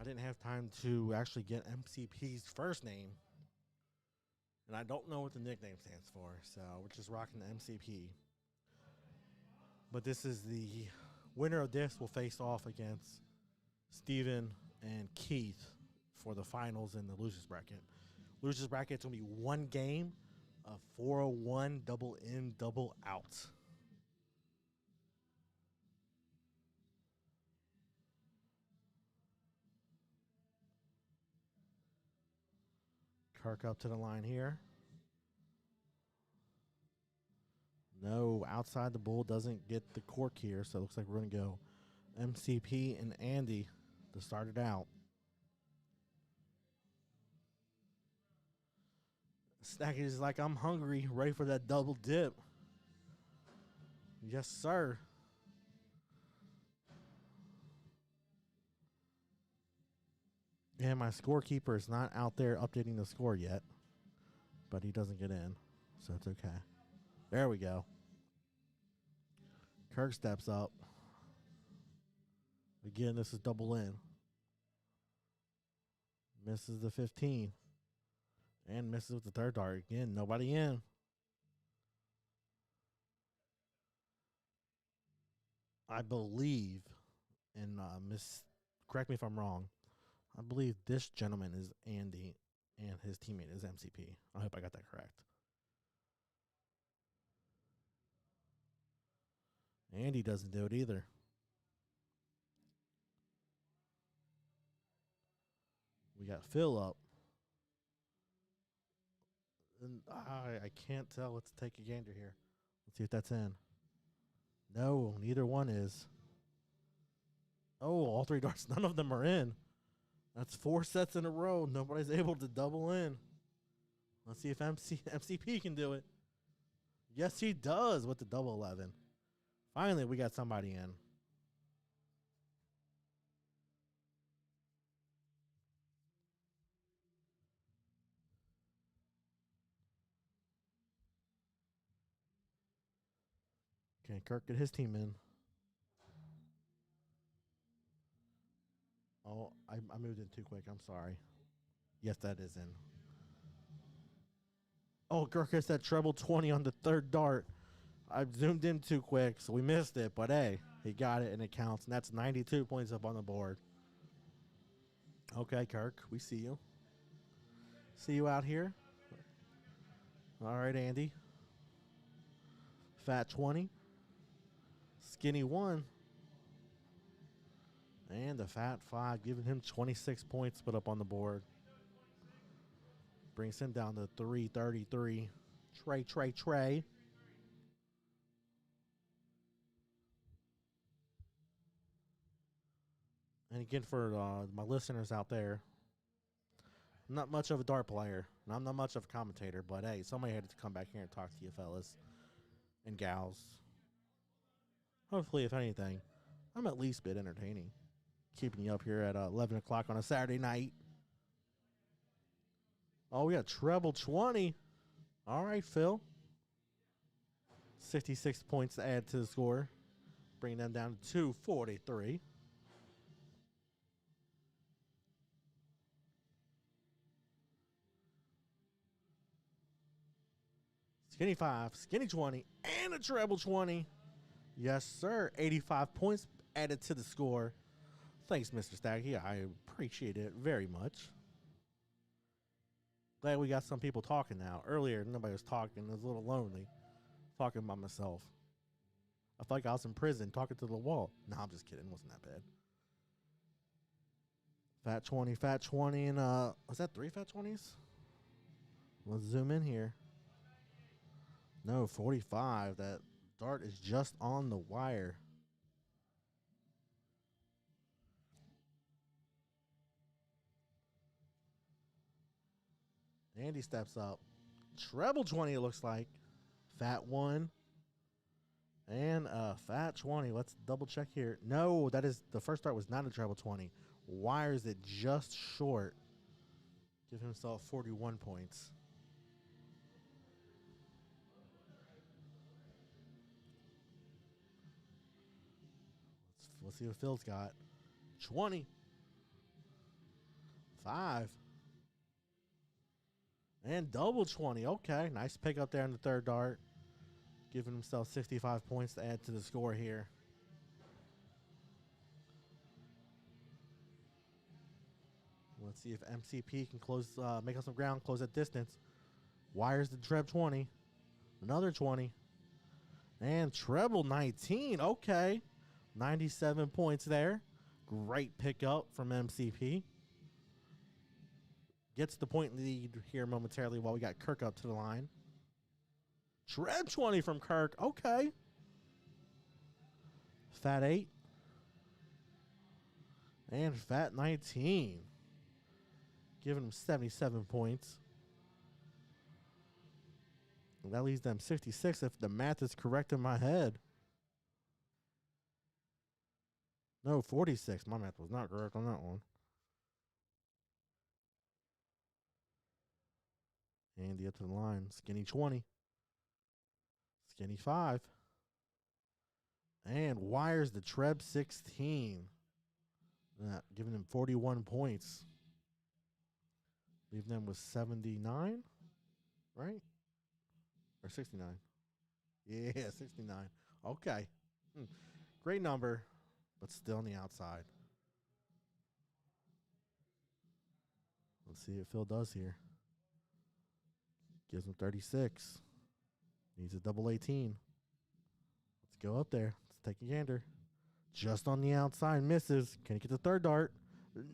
I didn't have time to actually get MCP's first name, and I don't know what the nickname stands for, so we're just rocking the MCP. But this is the winner of this will face off against Steven and Keith for the finals in the losers bracket. Losers bracket, it's going to be one game of 401 double in, double out. Kirk up to the line here. No, outside the bull doesn't get the cork here, so it looks like we're going to go MCP and Andy to start it out. Stacky is like, I'm hungry, ready for that double dip. Yes, sir. And my scorekeeper is not out there updating the score yet, but he doesn't get in, so it's okay. There we go. Kirk steps up. Again, this is double in. Misses the 15. And misses with the third dart. Again, nobody in. I believe, and correct me if I'm wrong, I believe this gentleman is Andy and his teammate is MCP. I hope I got that correct. Andy doesn't do it either. We got Phil up. And I can't tell. Let's take a gander here. Let's see if that's in. No, neither one is. Oh, all three darts. None of them are in. That's 4 sets in a row. Nobody's able to double in. Let's see if MCP can do it. Yes, he does with the double 11. Finally, we got somebody in. Can Kirk get his team in? Oh, I moved in too quick. I'm sorry. Yes, that is in. Oh, Kirk hits that treble 20 on the third dart. I zoomed in too quick, so we missed it. But, hey, he got it, and it counts. And that's 92 points up on the board. Okay, Kirk, we see you. See you out here. All right, Andy. Fat 20. Skinny 1. And the Fat 5, giving him 26 points put up on the board. Brings him down to 333. Trey. And again, for my listeners out there, I'm not much of a dart player, and I'm not much of a commentator, but hey, somebody had to come back here and talk to you fellas and gals. Hopefully, if anything, I'm at least a bit entertaining. Keeping you up here at 11 o'clock on a Saturday night. Oh, we got treble 20. All right, Phil. 66 points to add to the score. Bringing them down to 243. Skinny 5, skinny 20, and a treble 20. Yes, sir. 85 points added to the score. Thanks, Mr. Staggy. I appreciate it very much. Glad we got some people talking now. Earlier, nobody was talking. It was a little lonely. Talking by myself. I felt like I was in prison talking to the wall. No, I'm just kidding. It wasn't that bad. Fat 20, and was that 3 Fat 20s? Let's zoom in here. No, 45. That dart is just on the wire. Andy steps up. Treble 20, it looks like. Fat 1. And Fat 20. Let's double check here. No, that is the first dart was not a treble 20. Wires it just short. Give himself 41 points. Let's see what Phil's got. 20. 5. And double 20. Okay, nice pick up there in the third dart. Giving himself 65 points to add to the score here. Let's see if MCP can close, make up some ground, close that distance. Wires the treble 20. Another 20. And treble 19. Okay. 97 points there. Great pickup from MCP. Gets the point lead here momentarily while we got Kirk up to the line. Treble 20 from Kirk. Okay. Fat 8. And Fat 19. Giving him 77 points. That leaves them 66 if the math is correct in my head. No, 46. My math was not correct on that one. Andy up to the line. Skinny 20. Skinny 5. And wires the Treb 16. Giving them 41 points. Leaving them with 79, right? Or 69. Yeah, 69. Okay. Great number, but still on the outside. Let's see what Phil does here. Gives him 36. Needs a double 18. Let's go up there. Let's take a gander. Just on the outside. Misses. Can he get the third dart?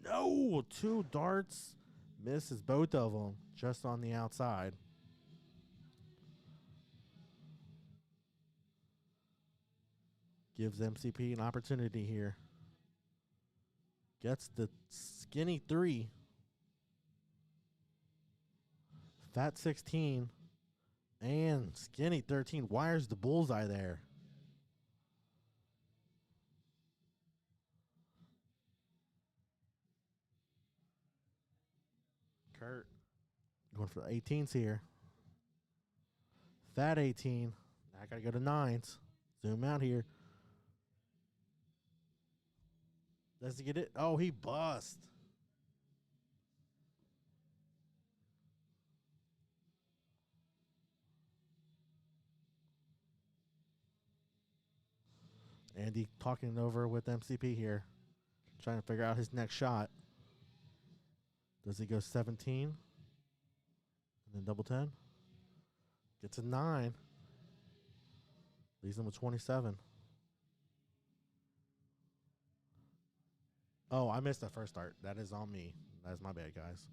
No. 2 darts. Misses both of them. Just on the outside. Gives MCP an opportunity here. Gets the skinny 3. Fat 16. And skinny 13. Wires the bullseye there. Kurt going for the 18s here. Fat 18. I got to go to 9s. Zoom out here. Does he get it? Oh, he bust. Andy talking it over with MCP here. Trying to figure out his next shot. Does he go 17? And then double 10? Gets a 9. Leaves him with 27. Oh, I missed that first start. That is on me. That is my bad, guys.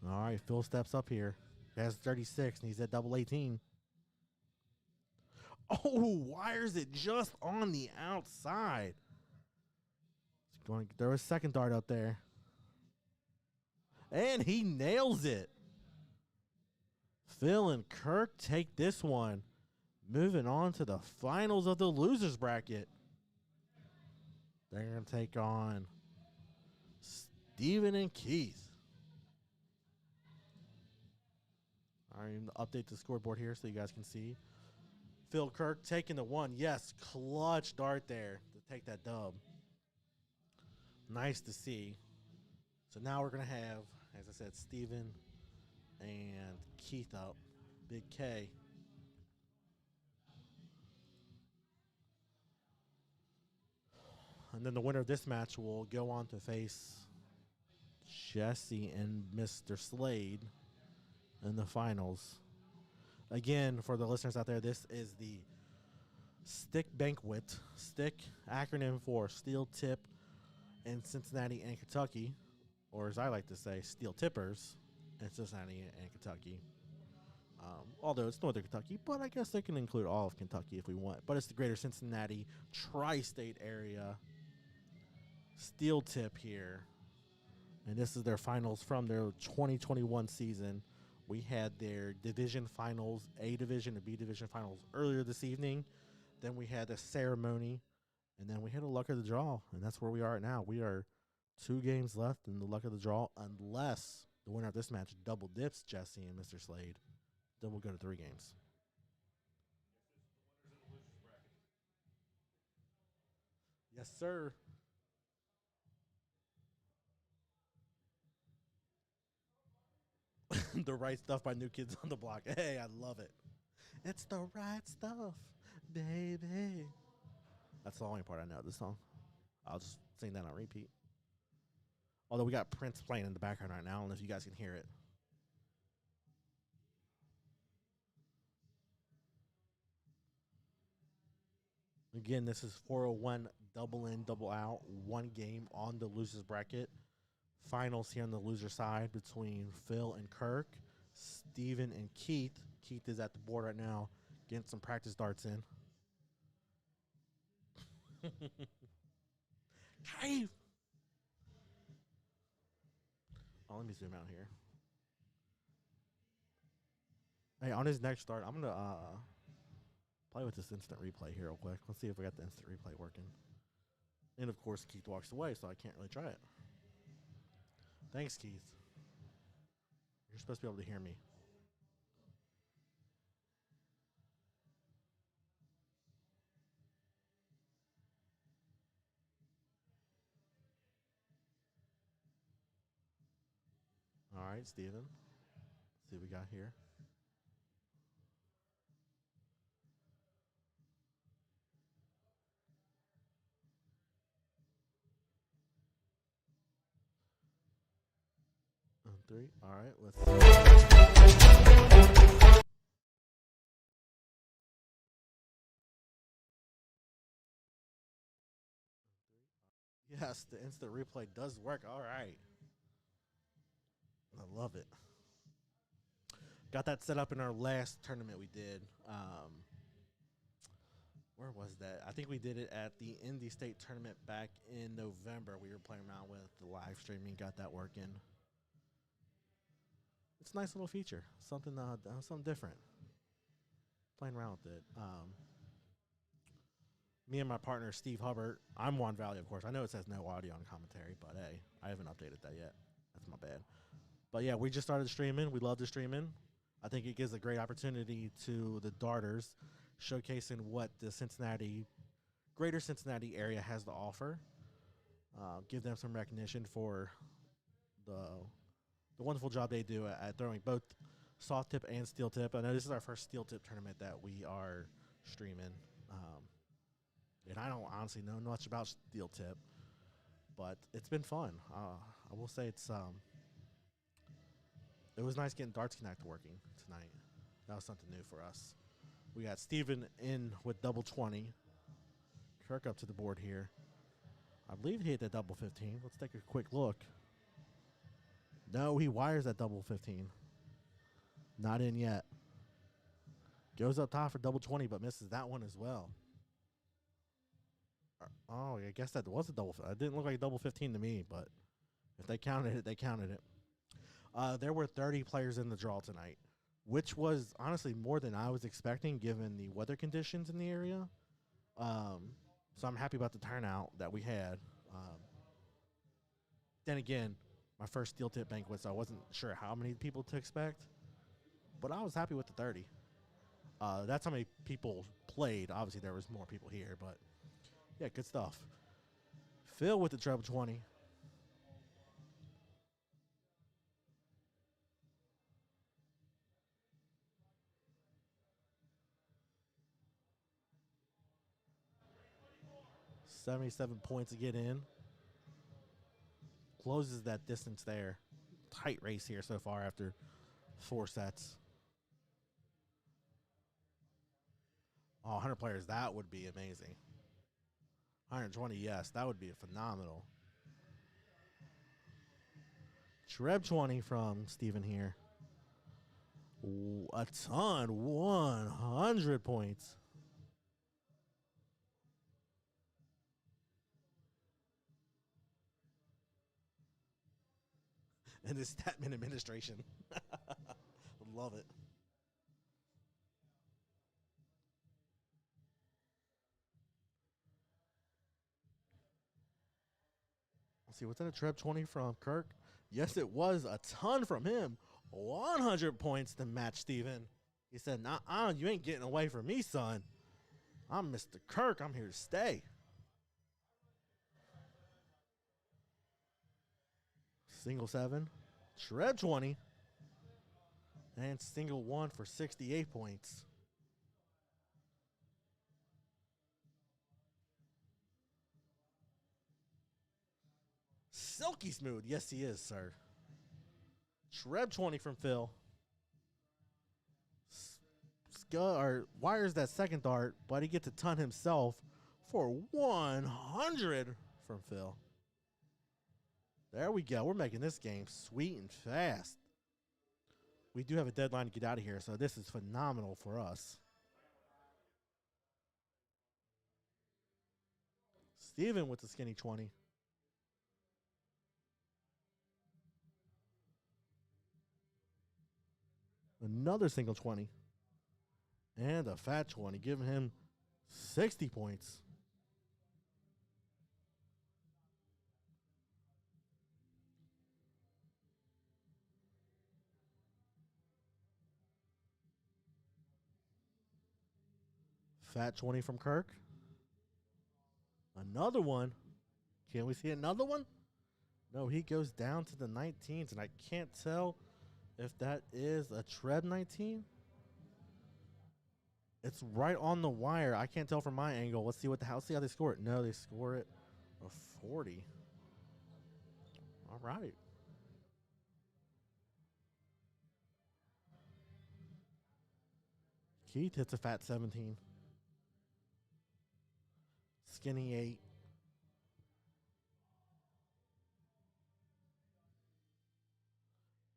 All right, Phil steps up here. He has 36, and he's at double 18. Oh, wires it just on the outside. He's going to throw a second dart out there. And he nails it. Phil and Kirk take this one. Moving on to the finals of the losers bracket. They're going to take on Steven and Keith. All right, update the scoreboard here so you guys can see. Phil Kirk taking the 1. Yes, clutch dart there to take that dub. Nice to see. So now we're going to have, as I said, Steven and Keith up. Big K. And then the winner of this match will go on to face Jesse and Mr. Slade in the finals. Again, for the listeners out there, this is the STICK Banquet. STICK, acronym for Steel Tip in Cincinnati and Kentucky, or as I like to say, Steel Tippers in Cincinnati and Kentucky. Although it's Northern Kentucky, but I guess they can include all of Kentucky if we want. But it's the greater Cincinnati tri-state area Steel Tip here. And this is their finals from their 2021 season. We had their division finals, A division and B division finals earlier this evening. Then we had a ceremony, and then we had a luck of the draw, and that's where we are now. We are 2 games left in the luck of the draw, unless the winner of this match double dips Jesse and Mr. Slade. Then we'll go to 3 games. Yes, sir. The right stuff by New Kids on the Block. Hey, I love it. It's the right stuff, baby. That's the only part I know of this song. I'll just sing that on repeat. Although we got Prince playing in the background right now. I don't know if you guys can hear it. Again, this is 401 double in, double out. 1 game on the losers bracket. Finals here on the loser side between Phil and Kirk, Steven and Keith. Keith is at the board right now, getting some practice darts in. 5. Oh, let me zoom out here. Hey, on his next start, I'm gonna play with this instant replay here real quick. Let's see if we got the instant replay working. And of course, Keith walks away, so I can't really try it. Thanks, Keith. You're supposed to be able to hear me. All right, Steven. Let's see what we got here. On 3. All right, let's see. Yes, the instant replay does work. All right. I love it. Got that set up in our last tournament we did. Where was that? I think we did it at the Indy State tournament back in November. We were playing around with the live streaming, got that working. It's a nice little feature, something different. Playing around with it. Me and my partner, Steve Hubbard. I'm Juan Valley, of course. I know it says no audio on commentary, but hey, I haven't updated that yet. That's my bad. But yeah, we just started streaming. We love the streaming. I think it gives a great opportunity to the darters, showcasing what the greater Cincinnati area has to offer. Give them some recognition for the wonderful job they do at throwing both soft tip and steel tip. I know this is our first steel tip tournament that we are streaming. And I don't honestly know much about steel tip, but it's been fun. I will say it was nice getting Darts Connect working tonight. That was something new for us. We got Steven in with double 20. Kirk up to the board here. I believe he hit that double 15. Let's take a quick look. No, he wires that double 15. Not in yet. Goes up top for double 20, but misses that one as well. Oh, I guess that was a double. It didn't look like a double 15 to me, but if they counted it, they counted it. There were 30 players in the draw tonight, which was honestly more than I was expecting given the weather conditions in the area. So I'm happy about the turnout that we had. Then again, my first steel tip banquet, so I wasn't sure how many people to expect, but I was happy with the 30. That's how many people played. Obviously, there was more people here, but yeah, good stuff. Phil with the treble 20. $77 points to get in. Closes that distance there. Tight race here so far after 4 sets. Oh, 100 players, that would be amazing. 120, yes, that would be phenomenal. Treb 20 from Steven here. Ooh, a ton, 100 points. And this Statman administration. Love it. Let's see, what's that a Treb 20 from Kirk? Yes, it was a ton from him. 100 points to match Steven. He said, nah, you ain't getting away from me, son. I'm Mr. Kirk. I'm here to stay. Single 7. Treb 20. And single 1 for 68 points. Silky smooth. Yes, he is, sir. Treb 20 from Phil. Wires that second dart, but he gets a ton himself for 100 from Phil. There we go. We're making this game sweet and fast. We do have a deadline to get out of here, so this is phenomenal for us. Steven with the skinny 20. Another single 20. And a fat 20, giving him 60 points. Fat 20 from Kirk. Another one. Can we see another one? No, he goes down to the 19s, and I can't tell if that is a tread 19. It's right on the wire. I can't tell from my angle. Let's see let's see how they score it. No, they score it a 40. All right. Keith hits a fat 17. Skinny 8.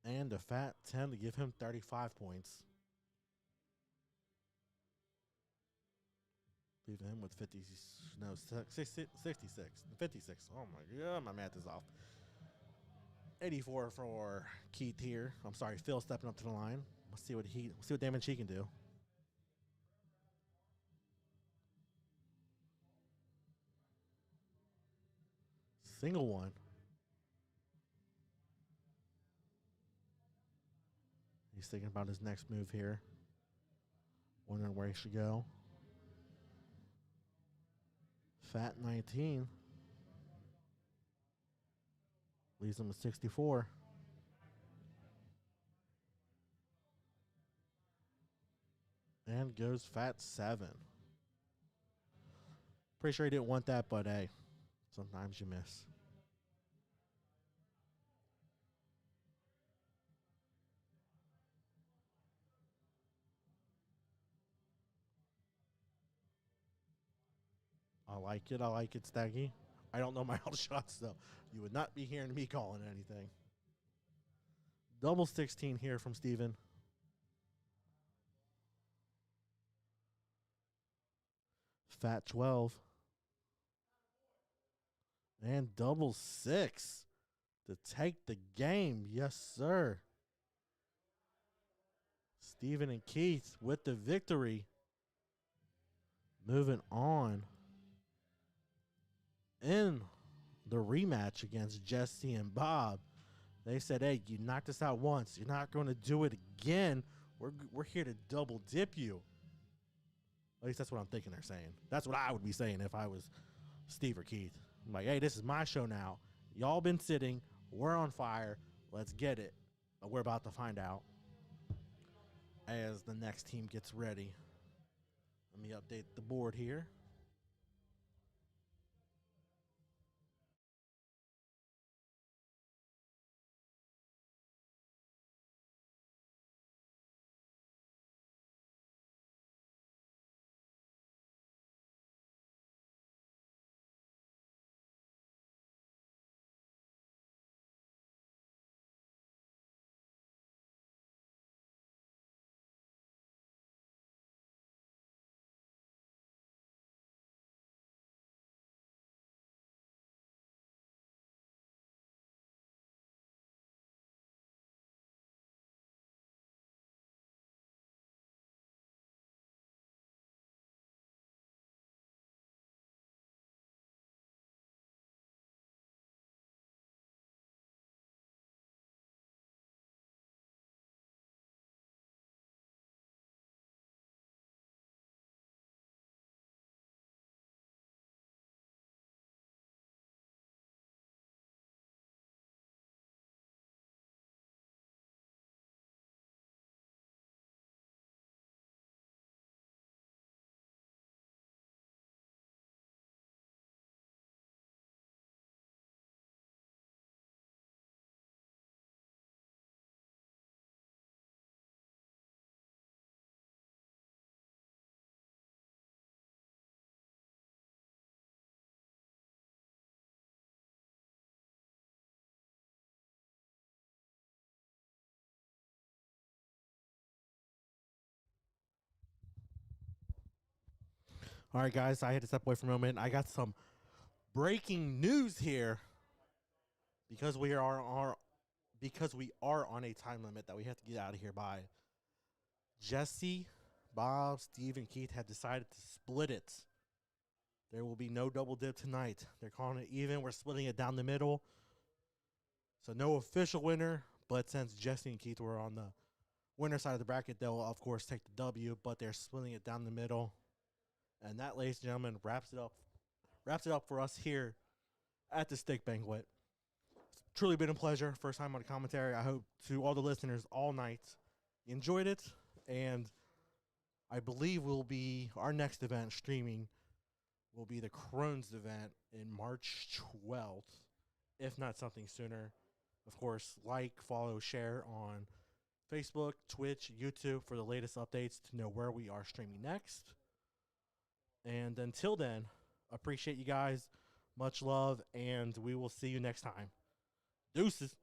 And a fat 10 to give him 35 points. Leaving him with 66. 56. Oh my god, my math is off. 84 for Keith here. I'm sorry, Phil stepping up to the line. Let's see what damage he can do. Single one. He's thinking about his next move here. Wondering where he should go. Fat 19. Leaves him with 64. And goes fat 7. Pretty sure he didn't want that, but hey, sometimes you miss. I like it. I like it, Staggy. I don't know my other shots, though. You would not be hearing me calling anything. Double 16 here from Steven. Fat 12. And double 6 to take the game. Yes, sir. Steven and Keith with the victory. Moving on. In the rematch against Jesse and Bob, they said, hey, you knocked us out once. You're not going to do it again. We're here to double dip you. At least that's what I'm thinking they're saying. That's what I would be saying if I was Steve or Keith. I'm like, hey, this is my show now. Y'all been sitting. We're on fire. Let's get it. But we're about to find out as the next team gets ready. Let me update the board here. All right, guys, I had to step away for a moment. I got some breaking news here because we are on a time limit that we have to get out of here by. Jesse, Bob, Steve, and Keith have decided to split it. There will be no double dip tonight. They're calling it even. We're splitting it down the middle. So no official winner, but since Jesse and Keith were on the winner side of the bracket, they'll, of course, take the W, but they're splitting it down the middle. And that, ladies and gentlemen, wraps it up for us here at the Stick Banquet. It's truly been a pleasure. First time on the commentary. I hope to all the listeners all night you enjoyed it. And I believe our next event streaming will be the Crohn's event in March 12th, if not something sooner. Of course, like, follow, share on Facebook, Twitch, YouTube for the latest updates to know where we are streaming next. And until then, appreciate you guys. Much love, and we will see you next time. Deuces.